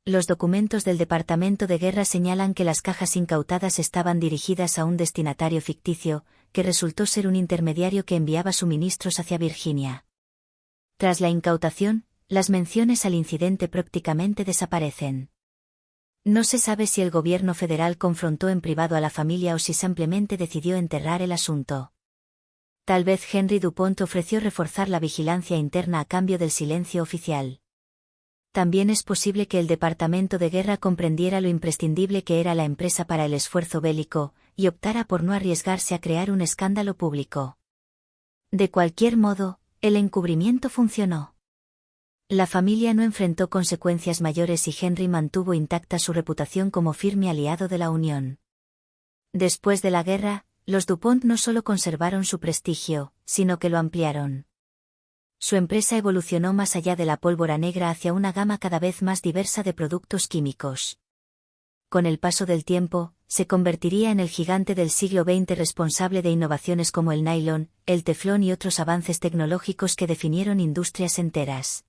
Los documentos del Departamento de Guerra señalan que las cajas incautadas estaban dirigidas a un destinatario ficticio, que resultó ser un intermediario que enviaba suministros hacia Virginia. Tras la incautación, las menciones al incidente prácticamente desaparecen. No se sabe si el gobierno federal confrontó en privado a la familia o si simplemente decidió enterrar el asunto. Tal vez Henry DuPont ofreció reforzar la vigilancia interna a cambio del silencio oficial. También es posible que el Departamento de Guerra comprendiera lo imprescindible que era la empresa para el esfuerzo bélico, y optara por no arriesgarse a crear un escándalo público. De cualquier modo, el encubrimiento funcionó. La familia no enfrentó consecuencias mayores y Henry mantuvo intacta su reputación como firme aliado de la Unión. Después de la guerra, los DuPont no solo conservaron su prestigio, sino que lo ampliaron. Su empresa evolucionó más allá de la pólvora negra hacia una gama cada vez más diversa de productos químicos. Con el paso del tiempo, se convertiría en el gigante del siglo XX responsable de innovaciones como el nylon, el teflón y otros avances tecnológicos que definieron industrias enteras.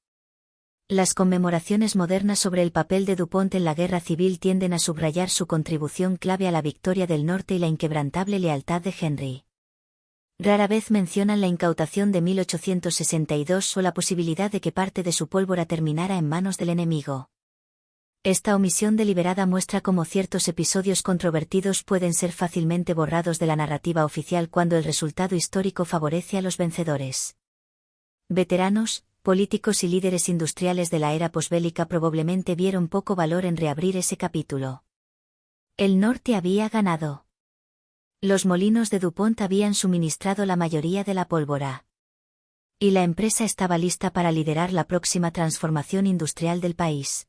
Las conmemoraciones modernas sobre el papel de DuPont en la guerra civil tienden a subrayar su contribución clave a la victoria del norte y la inquebrantable lealtad de Henry. Rara vez mencionan la incautación de 1862 o la posibilidad de que parte de su pólvora terminara en manos del enemigo. Esta omisión deliberada muestra cómo ciertos episodios controvertidos pueden ser fácilmente borrados de la narrativa oficial cuando el resultado histórico favorece a los vencedores. Veteranos, políticos y líderes industriales de la era posbélica probablemente vieron poco valor en reabrir ese capítulo. El norte había ganado. Los molinos de DuPont habían suministrado la mayoría de la pólvora. Y la empresa estaba lista para liderar la próxima transformación industrial del país.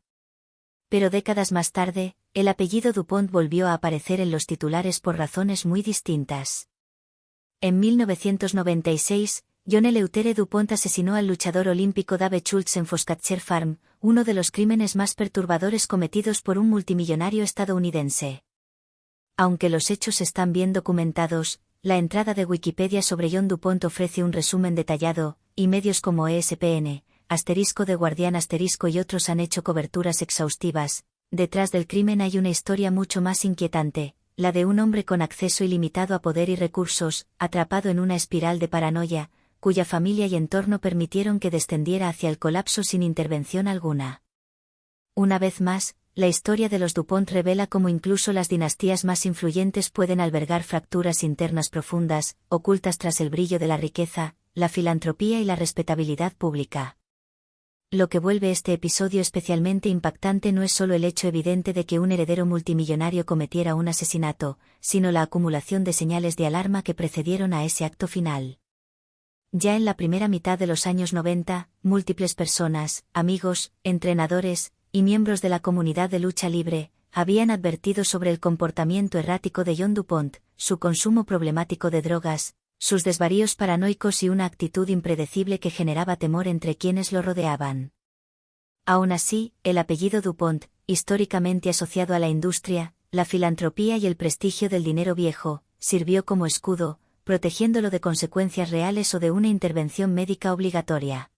Pero décadas más tarde, el apellido DuPont volvió a aparecer en los titulares por razones muy distintas. En 1996, John Eleuthère DuPont asesinó al luchador olímpico Dave Schultz en Foscatcher Farm, uno de los crímenes más perturbadores cometidos por un multimillonario estadounidense. Aunque los hechos están bien documentados, la entrada de Wikipedia sobre John DuPont ofrece un resumen detallado, y medios como ESPN, *The Guardian* y otros han hecho coberturas exhaustivas. Detrás del crimen hay una historia mucho más inquietante, la de un hombre con acceso ilimitado a poder y recursos, atrapado en una espiral de paranoia, cuya familia y entorno permitieron que descendiera hacia el colapso sin intervención alguna. Una vez más, la historia de los DuPont revela cómo incluso las dinastías más influyentes pueden albergar fracturas internas profundas, ocultas tras el brillo de la riqueza, la filantropía y la respetabilidad pública. Lo que vuelve este episodio especialmente impactante no es solo el hecho evidente de que un heredero multimillonario cometiera un asesinato, sino la acumulación de señales de alarma que precedieron a ese acto final. Ya en la primera mitad de los años 90, múltiples personas, amigos, entrenadores, y miembros de la comunidad de lucha libre, habían advertido sobre el comportamiento errático de John DuPont, su consumo problemático de drogas, sus desvaríos paranoicos y una actitud impredecible que generaba temor entre quienes lo rodeaban. Aún así, el apellido DuPont, históricamente asociado a la industria, la filantropía y el prestigio del dinero viejo, sirvió como escudo, protegiéndolo de consecuencias reales o de una intervención médica obligatoria.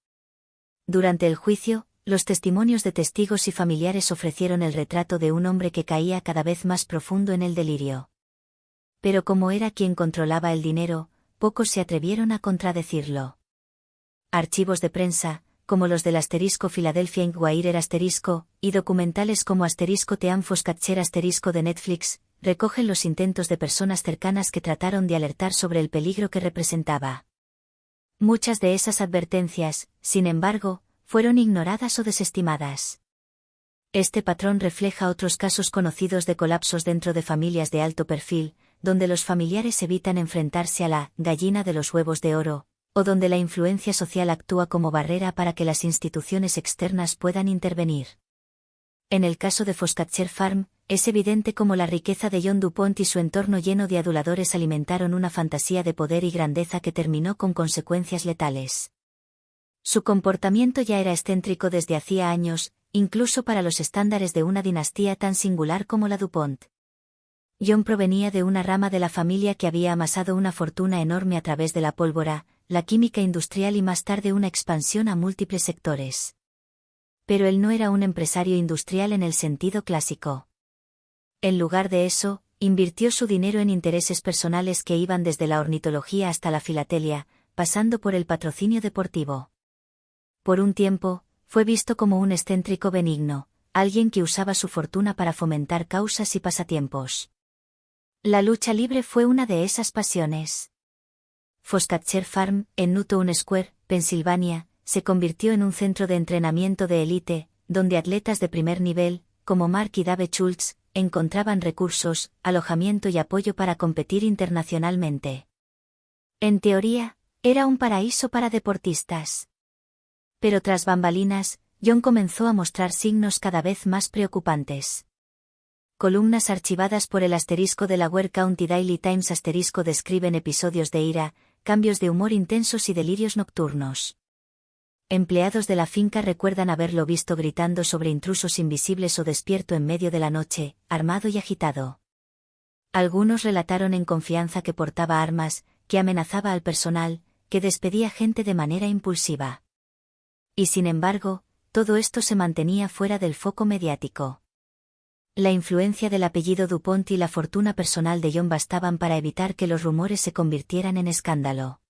Durante el juicio, los testimonios de testigos y familiares ofrecieron el retrato de un hombre que caía cada vez más profundo en el delirio. Pero como era quien controlaba el dinero, pocos se atrevieron a contradecirlo. Archivos de prensa, como los del Philadelphia Inquirer y documentales como The Anne Foscatcher de Netflix, recogen los intentos de personas cercanas que trataron de alertar sobre el peligro que representaba. Muchas de esas advertencias, sin embargo, fueron ignoradas o desestimadas. Este patrón refleja otros casos conocidos de colapsos dentro de familias de alto perfil, donde los familiares evitan enfrentarse a la gallina de los huevos de oro, o donde la influencia social actúa como barrera para que las instituciones externas puedan intervenir. En el caso de Foscatcher Farm, es evidente cómo la riqueza de John DuPont y su entorno lleno de aduladores alimentaron una fantasía de poder y grandeza que terminó con consecuencias letales. Su comportamiento ya era excéntrico desde hacía años, incluso para los estándares de una dinastía tan singular como la DuPont. John provenía de una rama de la familia que había amasado una fortuna enorme a través de la pólvora, la química industrial y más tarde una expansión a múltiples sectores. Pero él no era un empresario industrial en el sentido clásico. En lugar de eso, invirtió su dinero en intereses personales que iban desde la ornitología hasta la filatelia, pasando por el patrocinio deportivo. Por un tiempo, fue visto como un excéntrico benigno, alguien que usaba su fortuna para fomentar causas y pasatiempos. La lucha libre fue una de esas pasiones. Foscatcher Farm, en Newtown Square, Pensilvania, se convirtió en un centro de entrenamiento de élite, donde atletas de primer nivel, como Mark y Dave Schultz, encontraban recursos, alojamiento y apoyo para competir internacionalmente. En teoría, era un paraíso para deportistas. Pero tras bambalinas, John comenzó a mostrar signos cada vez más preocupantes. Columnas archivadas por el Delaware County Daily Times describen episodios de ira, cambios de humor intensos y delirios nocturnos. Empleados de la finca recuerdan haberlo visto gritando sobre intrusos invisibles o despierto en medio de la noche, armado y agitado. Algunos relataron en confianza que portaba armas, que amenazaba al personal, que despedía gente de manera impulsiva. Y sin embargo, todo esto se mantenía fuera del foco mediático. La influencia del apellido DuPont y la fortuna personal de John bastaban para evitar que los rumores se convirtieran en escándalo.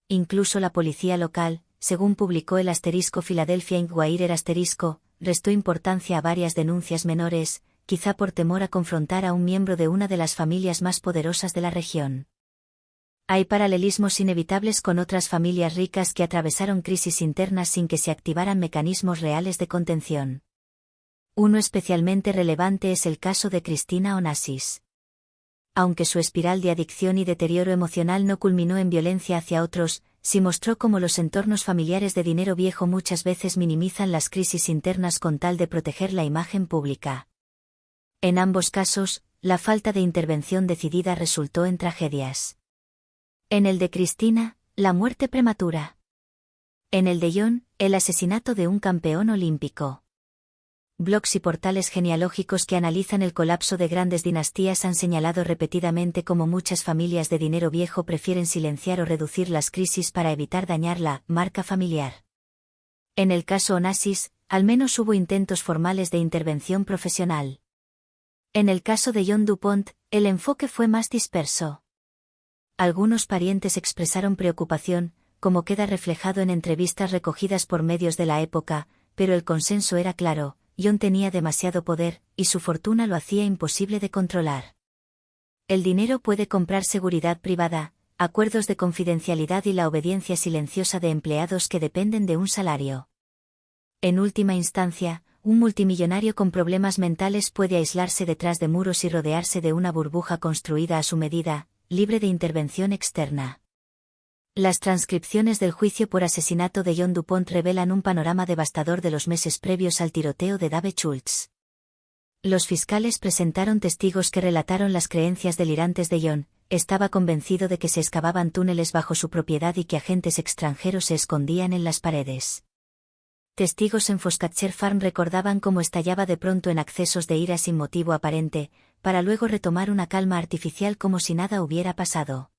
Incluso la policía local, según publicó el Philadelphia Inquirer restó importancia a varias denuncias menores, quizá por temor a confrontar a un miembro de una de las familias más poderosas de la región. Hay paralelismos inevitables con otras familias ricas que atravesaron crisis internas sin que se activaran mecanismos reales de contención. Uno especialmente relevante es el caso de Christina Onassis. Aunque su espiral de adicción y deterioro emocional no culminó en violencia hacia otros, sí mostró cómo los entornos familiares de dinero viejo muchas veces minimizan las crisis internas con tal de proteger la imagen pública. En ambos casos, la falta de intervención decidida resultó en tragedias. En el de Christina, la muerte prematura. En el de John, el asesinato de un campeón olímpico. Blogs y portales genealógicos que analizan el colapso de grandes dinastías han señalado repetidamente cómo muchas familias de dinero viejo prefieren silenciar o reducir las crisis para evitar dañar la marca familiar. En el caso Onassis, al menos hubo intentos formales de intervención profesional. En el caso de John DuPont, el enfoque fue más disperso. Algunos parientes expresaron preocupación, como queda reflejado en entrevistas recogidas por medios de la época, pero el consenso era claro: John tenía demasiado poder, y su fortuna lo hacía imposible de controlar. El dinero puede comprar seguridad privada, acuerdos de confidencialidad y la obediencia silenciosa de empleados que dependen de un salario. En última instancia, un multimillonario con problemas mentales puede aislarse detrás de muros y rodearse de una burbuja construida a su medida, libre de intervención externa. Las transcripciones del juicio por asesinato de John DuPont revelan un panorama devastador de los meses previos al tiroteo de Dave Schultz. Los fiscales presentaron testigos que relataron las creencias delirantes de John: estaba convencido de que se excavaban túneles bajo su propiedad y que agentes extranjeros se escondían en las paredes. Testigos en Foscatcher Farm recordaban cómo estallaba de pronto en accesos de ira sin motivo aparente, para luego retomar una calma artificial como si nada hubiera pasado.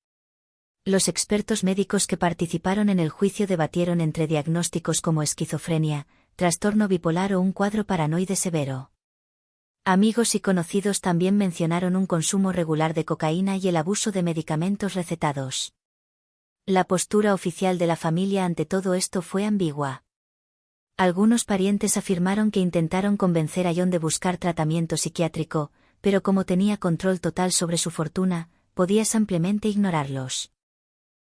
Los expertos médicos que participaron en el juicio debatieron entre diagnósticos como esquizofrenia, trastorno bipolar o un cuadro paranoide severo. Amigos y conocidos también mencionaron un consumo regular de cocaína y el abuso de medicamentos recetados. La postura oficial de la familia ante todo esto fue ambigua. Algunos parientes afirmaron que intentaron convencer a John de buscar tratamiento psiquiátrico, pero como tenía control total sobre su fortuna, podía simplemente ignorarlos.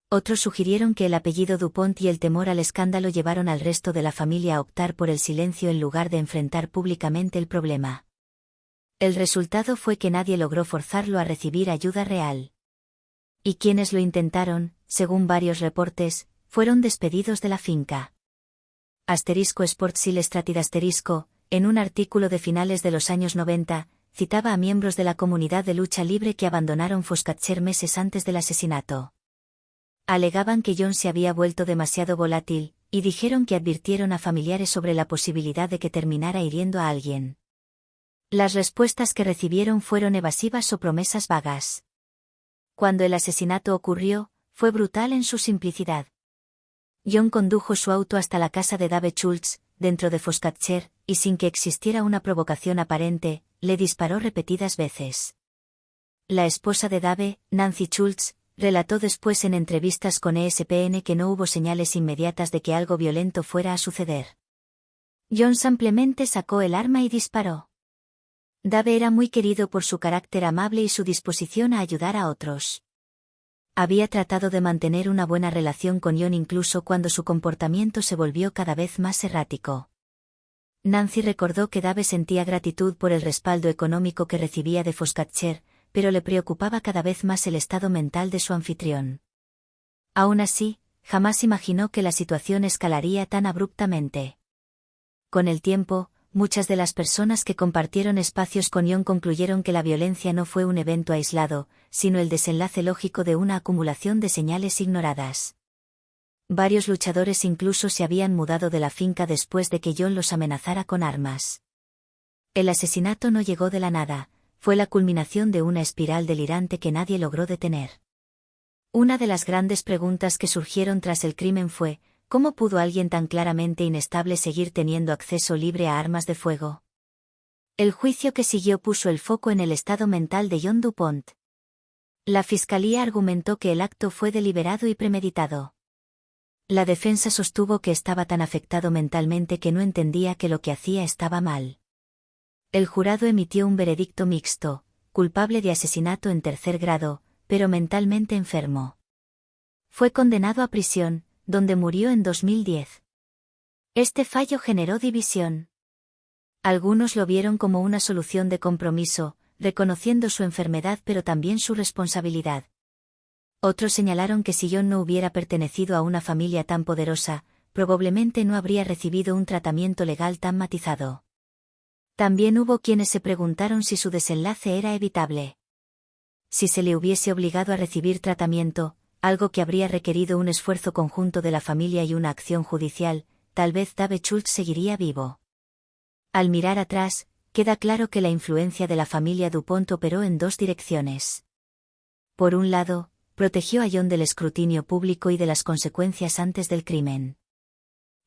Otros sugirieron que el apellido Dupont y el temor al escándalo llevaron al resto de la familia a optar por el silencio en lugar de enfrentar públicamente el problema. El resultado fue que nadie logró forzarlo a recibir ayuda real. Y quienes lo intentaron, según varios reportes, fueron despedidos de la finca. Sports Illustrated en un artículo de finales de los años 90, citaba a miembros de la comunidad de lucha libre que abandonaron Foscatcher meses antes del asesinato. Alegaban que John se había vuelto demasiado volátil, y dijeron que advirtieron a familiares sobre la posibilidad de que terminara hiriendo a alguien. Las respuestas que recibieron fueron evasivas o promesas vagas. Cuando el asesinato ocurrió, fue brutal en su simplicidad. John condujo su auto hasta la casa de Dave Schultz, dentro de Foscatcher, y sin que existiera una provocación aparente, le disparó repetidas veces. La esposa de Dave, Nancy Schultz, relató después en entrevistas con ESPN que no hubo señales inmediatas de que algo violento fuera a suceder. John simplemente sacó el arma y disparó. Dave era muy querido por su carácter amable y su disposición a ayudar a otros. Había tratado de mantener una buena relación con John incluso cuando su comportamiento se volvió cada vez más errático. Nancy recordó que Dave sentía gratitud por el respaldo económico que recibía de Foscatcher, pero le preocupaba cada vez más el estado mental de su anfitrión. Aún así, jamás imaginó que la situación escalaría tan abruptamente. Con el tiempo, muchas de las personas que compartieron espacios con John concluyeron que la violencia no fue un evento aislado, sino el desenlace lógico de una acumulación de señales ignoradas. Varios luchadores incluso se habían mudado de la finca después de que John los amenazara con armas. El asesinato no llegó de la nada, fue la culminación de una espiral delirante que nadie logró detener. Una de las grandes preguntas que surgieron tras el crimen fue, ¿cómo pudo alguien tan claramente inestable seguir teniendo acceso libre a armas de fuego? El juicio que siguió puso el foco en el estado mental de John Dupont. La fiscalía argumentó que el acto fue deliberado y premeditado. La defensa sostuvo que estaba tan afectado mentalmente que no entendía que lo que hacía estaba mal. El jurado emitió un veredicto mixto, culpable de asesinato en tercer grado, pero mentalmente enfermo. Fue condenado a prisión, donde murió en 2010. Este fallo generó división. Algunos lo vieron como una solución de compromiso, reconociendo su enfermedad pero también su responsabilidad. Otros señalaron que si John no hubiera pertenecido a una familia tan poderosa, probablemente no habría recibido un tratamiento legal tan matizado. También hubo quienes se preguntaron si su desenlace era evitable. Si se le hubiese obligado a recibir tratamiento, algo que habría requerido un esfuerzo conjunto de la familia y una acción judicial, tal vez Dave Schultz seguiría vivo. Al mirar atrás, queda claro que la influencia de la familia Dupont operó en dos direcciones. Por un lado, protegió a John del escrutinio público y de las consecuencias antes del crimen.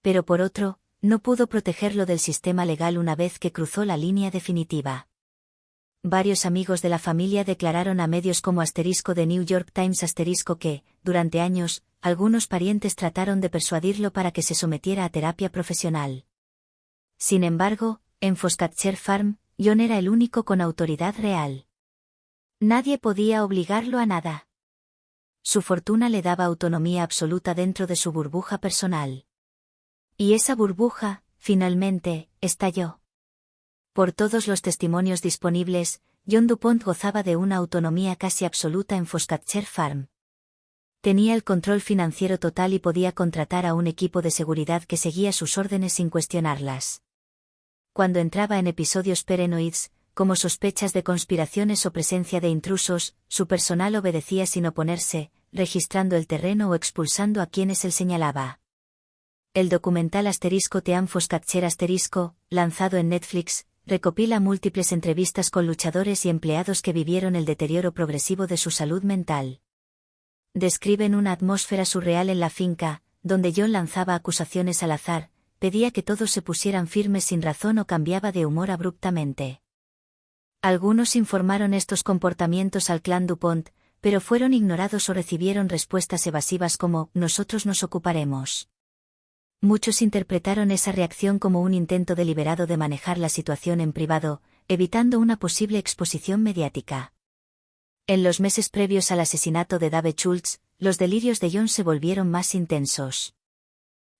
Pero por otro, no pudo protegerlo del sistema legal una vez que cruzó la línea definitiva. Varios amigos de la familia declararon a medios como The New York Times que, durante años, algunos parientes trataron de persuadirlo para que se sometiera a terapia profesional. Sin embargo, en Foscatcher Farm, John era el único con autoridad real. Nadie podía obligarlo a nada. Su fortuna le daba autonomía absoluta dentro de su burbuja personal. Y esa burbuja, finalmente, estalló. Por todos los testimonios disponibles, John Dupont gozaba de una autonomía casi absoluta en Foscatcher Farm. Tenía el control financiero total y podía contratar a un equipo de seguridad que seguía sus órdenes sin cuestionarlas. Cuando entraba en episodios paranoides, como sospechas de conspiraciones o presencia de intrusos, su personal obedecía sin oponerse, registrando el terreno o expulsando a quienes él señalaba. el documental Te han Foscatcher lanzado en Netflix, recopila múltiples entrevistas con luchadores y empleados que vivieron el deterioro progresivo de su salud mental. Describen una atmósfera surreal en la finca, donde John lanzaba acusaciones al azar, pedía que todos se pusieran firmes sin razón o cambiaba de humor abruptamente. Algunos informaron estos comportamientos al clan DuPont, pero fueron ignorados o recibieron respuestas evasivas como «nosotros nos ocuparemos». Muchos interpretaron esa reacción como un intento deliberado de manejar la situación en privado, evitando una posible exposición mediática. En los meses previos al asesinato de Dave Schultz, los delirios de John se volvieron más intensos.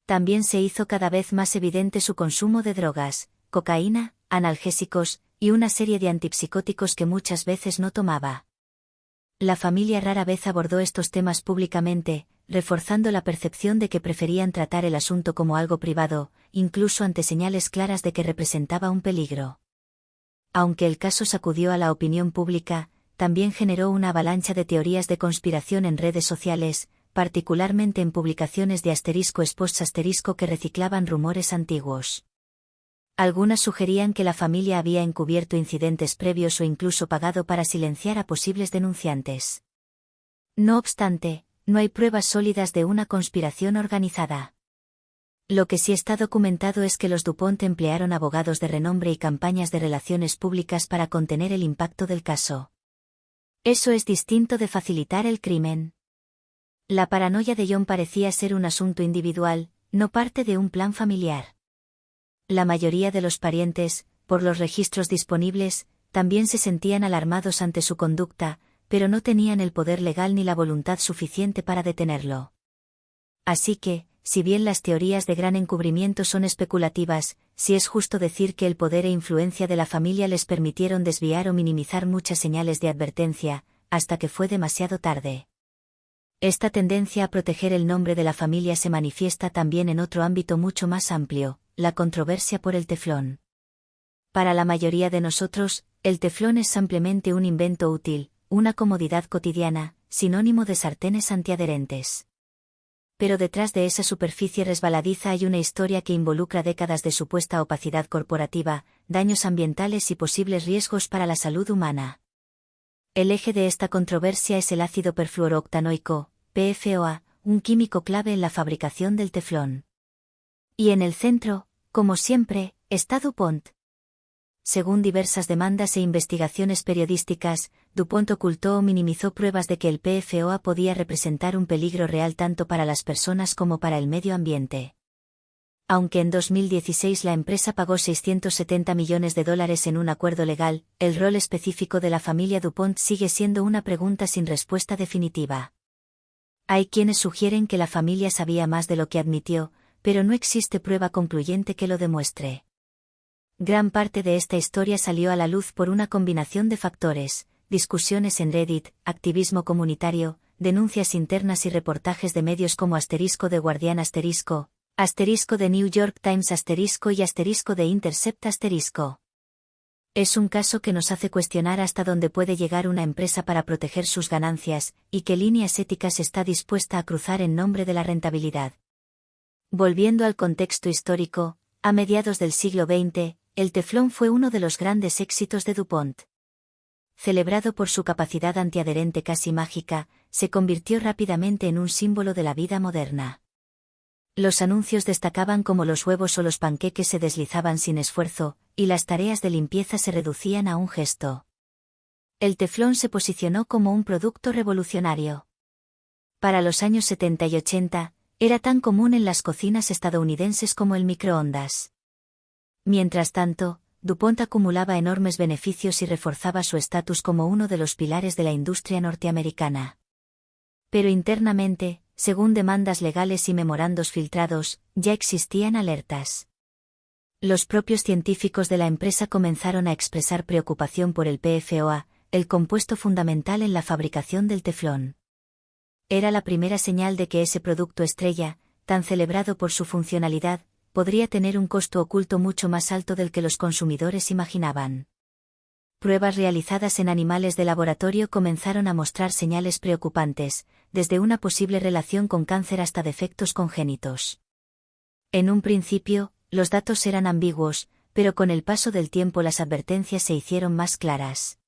También se hizo cada vez más evidente su consumo de drogas, cocaína, analgésicos, y una serie de antipsicóticos que muchas veces no tomaba. La familia rara vez abordó estos temas públicamente, reforzando la percepción de que preferían tratar el asunto como algo privado, incluso ante señales claras de que representaba un peligro. Aunque el caso sacudió a la opinión pública, también generó una avalancha de teorías de conspiración en redes sociales, particularmente en publicaciones de *esposa* que reciclaban rumores antiguos. Algunas sugerían que la familia había encubierto incidentes previos o incluso pagado para silenciar a posibles denunciantes. No obstante, no hay pruebas sólidas de una conspiración organizada. Lo que sí está documentado es que los DuPont emplearon abogados de renombre y campañas de relaciones públicas para contener el impacto del caso. Eso es distinto de facilitar el crimen. La paranoia de John parecía ser un asunto individual, no parte de un plan familiar. La mayoría de los parientes, por los registros disponibles, también se sentían alarmados ante su conducta, pero no tenían el poder legal ni la voluntad suficiente para detenerlo. Así que, si bien las teorías de gran encubrimiento son especulativas, sí es justo decir que el poder e influencia de la familia les permitieron desviar o minimizar muchas señales de advertencia, hasta que fue demasiado tarde. Esta tendencia a proteger el nombre de la familia se manifiesta también en otro ámbito mucho más amplio, la controversia por el teflón. Para la mayoría de nosotros, el teflón es simplemente un invento útil, una comodidad cotidiana, sinónimo de sartenes antiadherentes. Pero detrás de esa superficie resbaladiza hay una historia que involucra décadas de supuesta opacidad corporativa, daños ambientales y posibles riesgos para la salud humana. El eje de esta controversia es el ácido perfluorooctanoico, PFOA, un químico clave en la fabricación del teflón. Y en el centro, como siempre, está DuPont. Según diversas demandas e investigaciones periodísticas, DuPont ocultó o minimizó pruebas de que el PFOA podía representar un peligro real tanto para las personas como para el medio ambiente. Aunque en 2016 la empresa pagó $670 millones en un acuerdo legal, el rol específico de la familia DuPont sigue siendo una pregunta sin respuesta definitiva. Hay quienes sugieren que la familia sabía más de lo que admitió, pero no existe prueba concluyente que lo demuestre. Gran parte de esta historia salió a la luz por una combinación de factores: discusiones en Reddit, activismo comunitario, denuncias internas y reportajes de medios como *The Guardian *The New York Times y *The Intercept Es un caso que nos hace cuestionar hasta dónde puede llegar una empresa para proteger sus ganancias, y qué líneas éticas está dispuesta a cruzar en nombre de la rentabilidad. Volviendo al contexto histórico, a mediados del siglo XX, el teflón fue uno de los grandes éxitos de DuPont. Celebrado por su capacidad antiadherente casi mágica, se convirtió rápidamente en un símbolo de la vida moderna. Los anuncios destacaban cómo los huevos o los panqueques se deslizaban sin esfuerzo, y las tareas de limpieza se reducían a un gesto. El teflón se posicionó como un producto revolucionario. Para los años 70 y 80, era tan común en las cocinas estadounidenses como el microondas. Mientras tanto, DuPont acumulaba enormes beneficios y reforzaba su estatus como uno de los pilares de la industria norteamericana. Pero internamente, según demandas legales y memorandos filtrados, ya existían alertas. Los propios científicos de la empresa comenzaron a expresar preocupación por el PFOA, el compuesto fundamental en la fabricación del teflón. Era la primera señal de que ese producto estrella, tan celebrado por su funcionalidad, podría tener un costo oculto mucho más alto del que los consumidores imaginaban. Pruebas realizadas en animales de laboratorio comenzaron a mostrar señales preocupantes, desde una posible relación con cáncer hasta defectos congénitos. En un principio, los datos eran ambiguos, pero con el paso del tiempo las advertencias se hicieron más claras.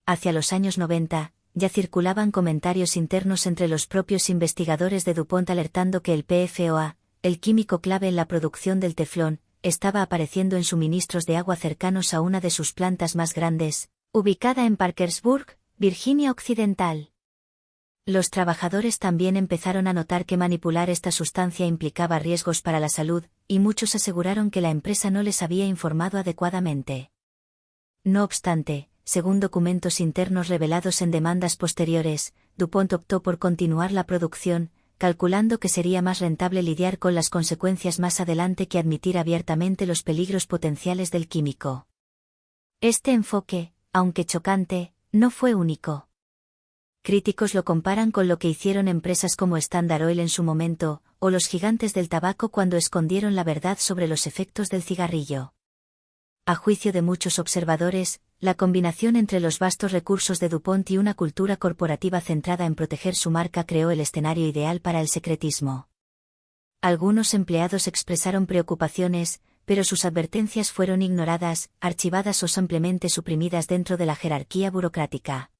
Hacia los años 90, ya circulaban comentarios internos entre los propios investigadores de DuPont alertando que el PFOA, el químico clave en la producción del teflón, estaba apareciendo en suministros de agua cercanos a una de sus plantas más grandes, ubicada en Parkersburg, Virginia Occidental. Los trabajadores también empezaron a notar que manipular esta sustancia implicaba riesgos para la salud, y muchos aseguraron que la empresa no les había informado adecuadamente. No obstante, según documentos internos revelados en demandas posteriores, DuPont optó por continuar la producción, calculando que sería más rentable lidiar con las consecuencias más adelante que admitir abiertamente los peligros potenciales del químico. Este enfoque, aunque chocante, no fue único. Críticos lo comparan con lo que hicieron empresas como Standard Oil en su momento, o los gigantes del tabaco cuando escondieron la verdad sobre los efectos del cigarrillo. A juicio de muchos observadores, la combinación entre los vastos recursos de DuPont y una cultura corporativa centrada en proteger su marca creó el escenario ideal para el secretismo. Algunos empleados expresaron preocupaciones, pero sus advertencias fueron ignoradas, archivadas o simplemente suprimidas dentro de la jerarquía burocrática.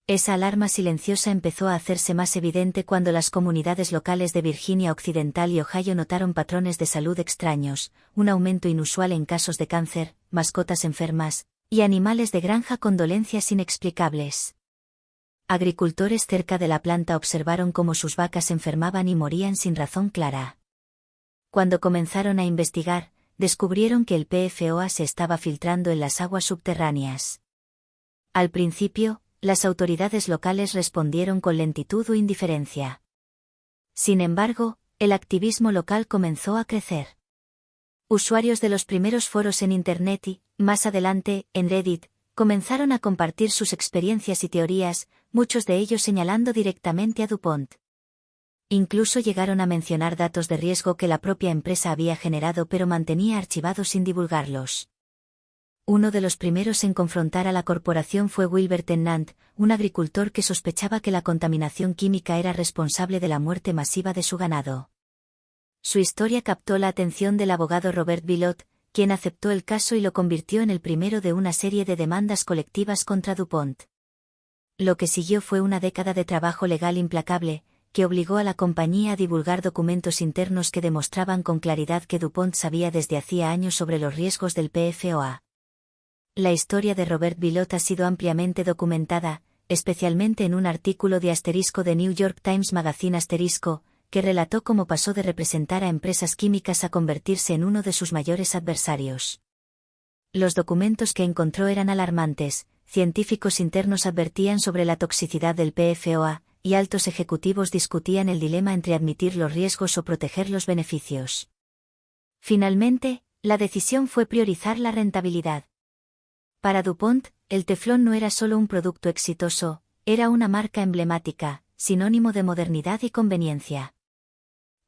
Esa alarma silenciosa empezó a hacerse más evidente cuando las comunidades locales de Virginia Occidental y Ohio notaron patrones de salud extraños, un aumento inusual en casos de cáncer, mascotas enfermas, y animales de granja con dolencias inexplicables. Agricultores cerca de la planta observaron cómo sus vacas enfermaban y morían sin razón clara. Cuando comenzaron a investigar, descubrieron que el PFOA se estaba filtrando en las aguas subterráneas. Al principio, las autoridades locales respondieron con lentitud o indiferencia. Sin embargo, el activismo local comenzó a crecer. Usuarios de los primeros foros en Internet y, más adelante, en Reddit, comenzaron a compartir sus experiencias y teorías, muchos de ellos señalando directamente a DuPont. Incluso llegaron a mencionar datos de riesgo que la propia empresa había generado pero mantenía archivados sin divulgarlos. Uno de los primeros en confrontar a la corporación fue Wilbur Tennant, un agricultor que sospechaba que la contaminación química era responsable de la muerte masiva de su ganado. Su historia captó la atención del abogado Robert Bilott, quien aceptó el caso y lo convirtió en el primero de una serie de demandas colectivas contra DuPont. Lo que siguió fue una década de trabajo legal implacable, que obligó a la compañía a divulgar documentos internos que demostraban con claridad que DuPont sabía desde hacía años sobre los riesgos del PFOA. La historia de Robert Bilott ha sido ampliamente documentada, especialmente en un artículo de New York Times Magazine que relató cómo pasó de representar a empresas químicas a convertirse en uno de sus mayores adversarios. Los documentos que encontró eran alarmantes, científicos internos advertían sobre la toxicidad del PFOA, y altos ejecutivos discutían el dilema entre admitir los riesgos o proteger los beneficios. Finalmente, la decisión fue priorizar la rentabilidad. Para DuPont, el teflón no era solo un producto exitoso, era una marca emblemática, sinónimo de modernidad y conveniencia.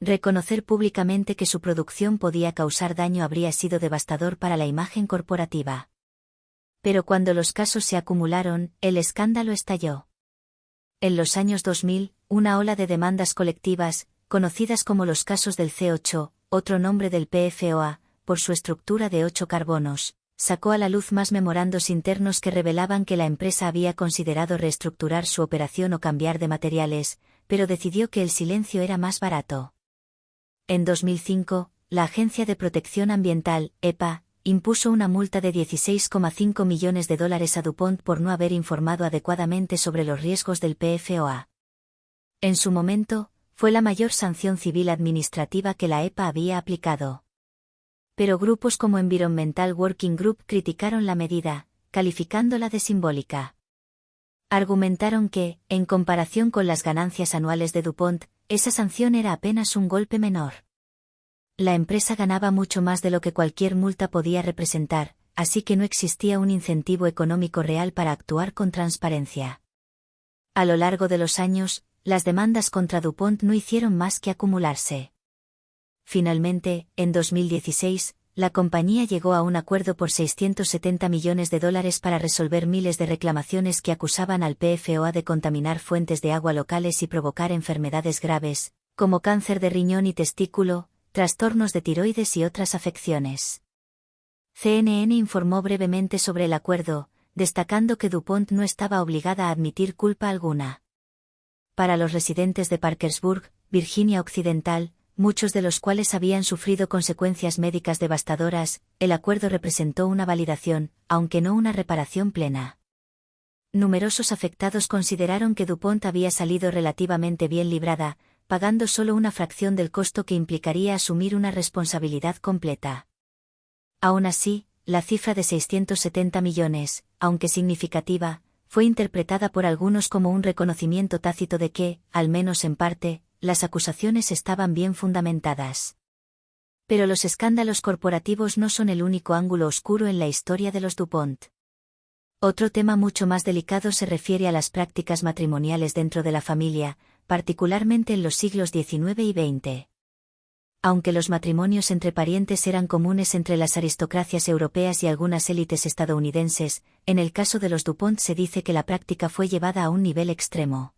Reconocer públicamente que su producción podía causar daño habría sido devastador para la imagen corporativa. Pero cuando los casos se acumularon, el escándalo estalló. En los años 2000, una ola de demandas colectivas, conocidas como los casos del C8, otro nombre del PFOA, por su estructura de 8 carbonos, sacó a la luz más memorandos internos que revelaban que la empresa había considerado reestructurar su operación o cambiar de materiales, pero decidió que el silencio era más barato. En 2005, la Agencia de Protección Ambiental, EPA, impuso una multa de $16,5 millones a DuPont por no haber informado adecuadamente sobre los riesgos del PFOA. En su momento, fue la mayor sanción civil administrativa que la EPA había aplicado. Pero grupos como Environmental Working Group criticaron la medida, calificándola de simbólica. Argumentaron que, en comparación con las ganancias anuales de DuPont, esa sanción era apenas un golpe menor. La empresa ganaba mucho más de lo que cualquier multa podía representar, así que no existía un incentivo económico real para actuar con transparencia. A lo largo de los años, las demandas contra DuPont no hicieron más que acumularse. Finalmente, en 2016, la compañía llegó a un acuerdo por $670 millones para resolver miles de reclamaciones que acusaban al PFOA de contaminar fuentes de agua locales y provocar enfermedades graves, como cáncer de riñón y testículo, trastornos de tiroides y otras afecciones. CNN informó brevemente sobre el acuerdo, destacando que DuPont no estaba obligada a admitir culpa alguna. Para los residentes de Parkersburg, Virginia Occidental, muchos de los cuales habían sufrido consecuencias médicas devastadoras, el acuerdo representó una validación, aunque no una reparación plena. Numerosos afectados consideraron que DuPont había salido relativamente bien librada, pagando solo una fracción del costo que implicaría asumir una responsabilidad completa. Aún así, la cifra de 670 millones, aunque significativa, fue interpretada por algunos como un reconocimiento tácito de que, al menos en parte, las acusaciones estaban bien fundamentadas. Pero los escándalos corporativos no son el único ángulo oscuro en la historia de los DuPont. Otro tema mucho más delicado se refiere a las prácticas matrimoniales dentro de la familia, particularmente en los siglos XIX y XX. Aunque los matrimonios entre parientes eran comunes entre las aristocracias europeas y algunas élites estadounidenses, en el caso de los DuPont se dice que la práctica fue llevada a un nivel extremo.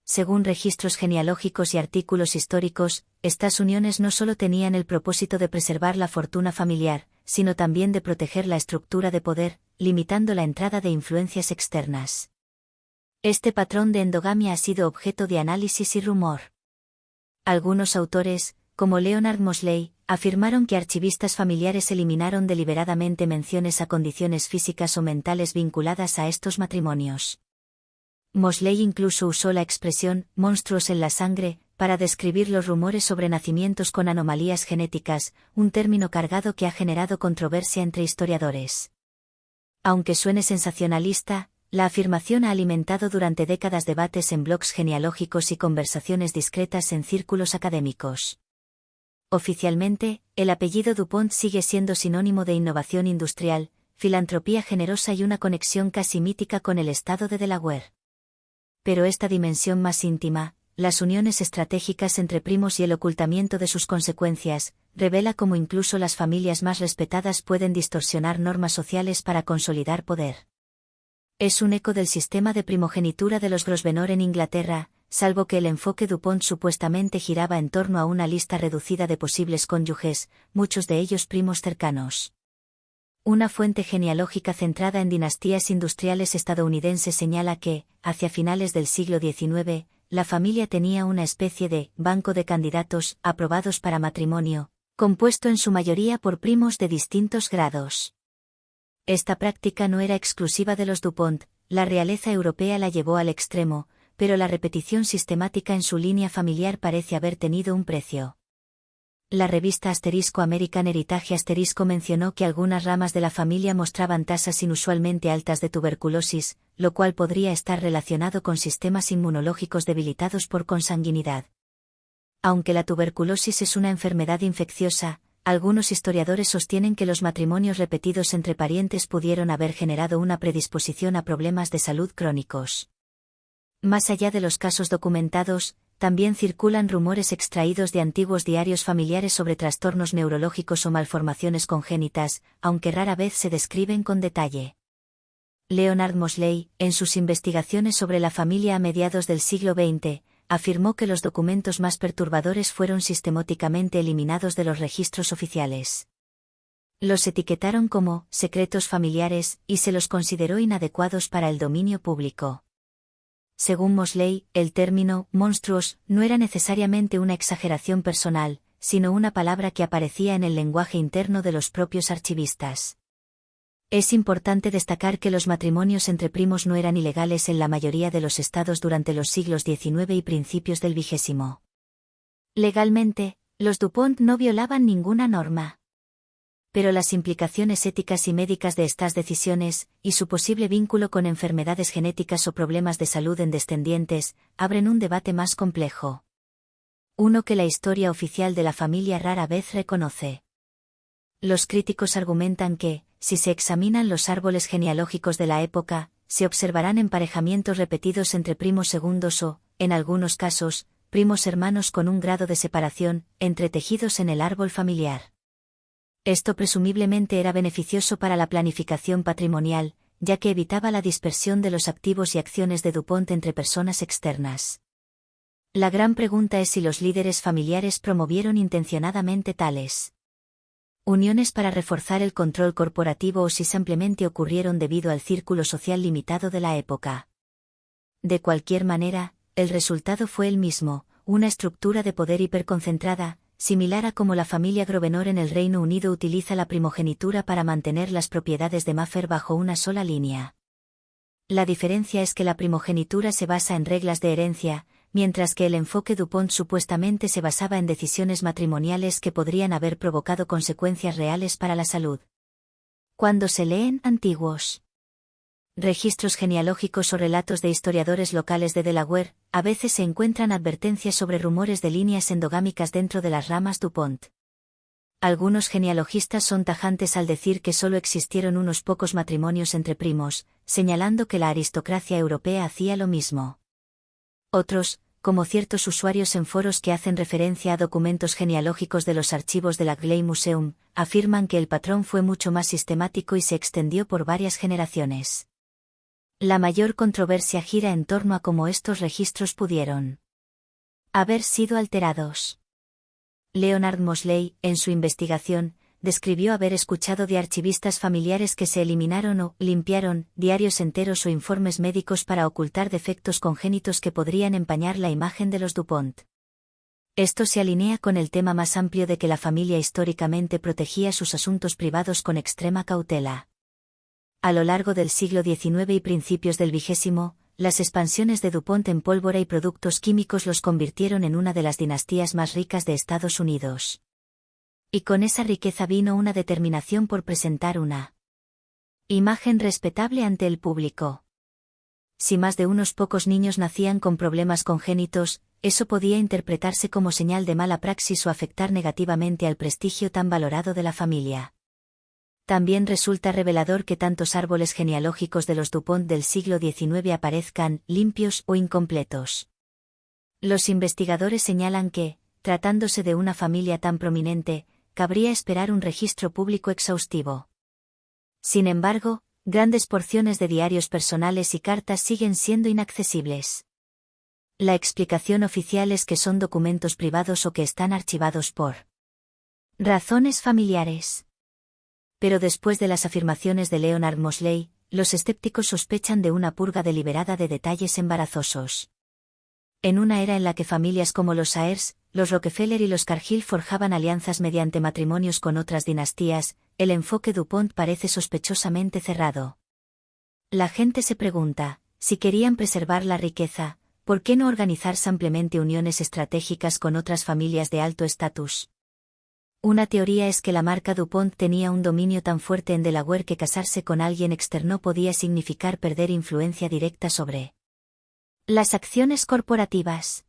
Según registros genealógicos y artículos históricos, estas uniones no solo tenían el propósito de preservar la fortuna familiar, sino también de proteger la estructura de poder, limitando la entrada de influencias externas. Este patrón de endogamia ha sido objeto de análisis y rumor. Algunos autores, como Leonard Mosley, afirmaron que archivistas familiares eliminaron deliberadamente menciones a condiciones físicas o mentales vinculadas a estos matrimonios. Mosley incluso usó la expresión «monstruos en la sangre» para describir los rumores sobre nacimientos con anomalías genéticas, un término cargado que ha generado controversia entre historiadores. Aunque suene sensacionalista, la afirmación ha alimentado durante décadas debates en blogs genealógicos y conversaciones discretas en círculos académicos. Oficialmente, el apellido DuPont sigue siendo sinónimo de innovación industrial, filantropía generosa y una conexión casi mítica con el estado de Delaware. Pero esta dimensión más íntima, las uniones estratégicas entre primos y el ocultamiento de sus consecuencias, revela cómo incluso las familias más respetadas pueden distorsionar normas sociales para consolidar poder. Es un eco del sistema de primogenitura de los Grosvenor en Inglaterra, salvo que el enfoque DuPont supuestamente giraba en torno a una lista reducida de posibles cónyuges, muchos de ellos primos cercanos. Una fuente genealógica centrada en dinastías industriales estadounidenses señala que, hacia finales del siglo XIX, la familia tenía una especie de «banco de candidatos» aprobados para matrimonio, compuesto en su mayoría por primos de distintos grados. Esta práctica no era exclusiva de los DuPont, la realeza europea la llevó al extremo, pero la repetición sistemática en su línea familiar parece haber tenido un precio. La revista American Heritage mencionó que algunas ramas de la familia mostraban tasas inusualmente altas de tuberculosis, lo cual podría estar relacionado con sistemas inmunológicos debilitados por consanguinidad. Aunque la tuberculosis es una enfermedad infecciosa, algunos historiadores sostienen que los matrimonios repetidos entre parientes pudieron haber generado una predisposición a problemas de salud crónicos. Más allá de los casos documentados, también circulan rumores extraídos de antiguos diarios familiares sobre trastornos neurológicos o malformaciones congénitas, aunque rara vez se describen con detalle. Leonard Mosley, en sus investigaciones sobre la familia a mediados del siglo XX, afirmó que los documentos más perturbadores fueron sistemáticamente eliminados de los registros oficiales. Los etiquetaron como «secretos familiares» y se los consideró inadecuados para el dominio público. Según Mosley, el término «monstruos» no era necesariamente una exageración personal, sino una palabra que aparecía en el lenguaje interno de los propios archivistas. Es importante destacar que los matrimonios entre primos no eran ilegales en la mayoría de los estados durante los siglos XIX y principios del XX. Legalmente, los DuPont no violaban ninguna norma. Pero las implicaciones éticas y médicas de estas decisiones, y su posible vínculo con enfermedades genéticas o problemas de salud en descendientes, abren un debate más complejo. Uno que la historia oficial de la familia rara vez reconoce. Los críticos argumentan que, si se examinan los árboles genealógicos de la época, se observarán emparejamientos repetidos entre primos segundos o, en algunos casos, primos hermanos con un grado de separación, entretejidos en el árbol familiar. Esto presumiblemente era beneficioso para la planificación patrimonial, ya que evitaba la dispersión de los activos y acciones de DuPont entre personas externas. La gran pregunta es si los líderes familiares promovieron intencionadamente tales uniones para reforzar el control corporativo o si simplemente ocurrieron debido al círculo social limitado de la época. De cualquier manera, el resultado fue el mismo, una estructura de poder hiperconcentrada, similar a como la familia Grosvenor en el Reino Unido utiliza la primogenitura para mantener las propiedades de Maffer bajo una sola línea. La diferencia es que la primogenitura se basa en reglas de herencia, mientras que el enfoque DuPont supuestamente se basaba en decisiones matrimoniales que podrían haber provocado consecuencias reales para la salud. Cuando se leen antiguos registros genealógicos o relatos de historiadores locales de Delaware, a veces se encuentran advertencias sobre rumores de líneas endogámicas dentro de las ramas DuPont. Algunos genealogistas son tajantes al decir que solo existieron unos pocos matrimonios entre primos, señalando que la aristocracia europea hacía lo mismo. Otros, como ciertos usuarios en foros que hacen referencia a documentos genealógicos de los archivos de la Clay Museum, afirman que el patrón fue mucho más sistemático y se extendió por varias generaciones. La mayor controversia gira en torno a cómo estos registros pudieron haber sido alterados. Leonard Mosley, en su investigación, describió haber escuchado de archivistas familiares que se eliminaron o limpiaron diarios enteros o informes médicos para ocultar defectos congénitos que podrían empañar la imagen de los DuPont. Esto se alinea con el tema más amplio de que la familia históricamente protegía sus asuntos privados con extrema cautela. A lo largo del siglo XIX y principios del XX, las expansiones de DuPont en pólvora y productos químicos los convirtieron en una de las dinastías más ricas de Estados Unidos. Y con esa riqueza vino una determinación por presentar una imagen respetable ante el público. Si más de unos pocos niños nacían con problemas congénitos, eso podía interpretarse como señal de mala praxis o afectar negativamente al prestigio tan valorado de la familia. También resulta revelador que tantos árboles genealógicos de los DuPont del siglo XIX aparezcan limpios o incompletos. Los investigadores señalan que, tratándose de una familia tan prominente, cabría esperar un registro público exhaustivo. Sin embargo, grandes porciones de diarios personales y cartas siguen siendo inaccesibles. La explicación oficial es que son documentos privados o que están archivados por razones familiares. Pero después de las afirmaciones de Leonard Mosley, los escépticos sospechan de una purga deliberada de detalles embarazosos. En una era en la que familias como los Ayers, los Rockefeller y los Cargill forjaban alianzas mediante matrimonios con otras dinastías, el enfoque DuPont parece sospechosamente cerrado. La gente se pregunta, si querían preservar la riqueza, ¿por qué no organizar simplemente uniones estratégicas con otras familias de alto estatus? Una teoría es que la marca DuPont tenía un dominio tan fuerte en Delaware que casarse con alguien externo podía significar perder influencia directa sobre las acciones corporativas.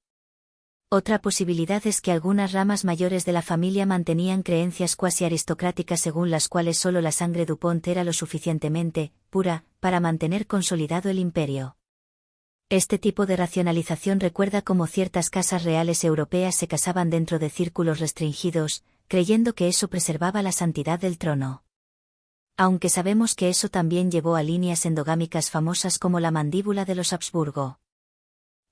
Otra posibilidad es que algunas ramas mayores de la familia mantenían creencias cuasi aristocráticas según las cuales solo la sangre DuPont era lo suficientemente pura para mantener consolidado el imperio. Este tipo de racionalización recuerda cómo ciertas casas reales europeas se casaban dentro de círculos restringidos, creyendo que eso preservaba la santidad del trono. Aunque sabemos que eso también llevó a líneas endogámicas famosas como la mandíbula de los Habsburgo.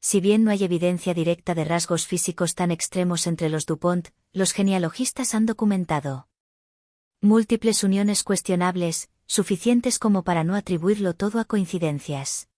Si bien no hay evidencia directa de rasgos físicos tan extremos entre los DuPont, los genealogistas han documentado múltiples uniones cuestionables, suficientes como para no atribuirlo todo a coincidencias.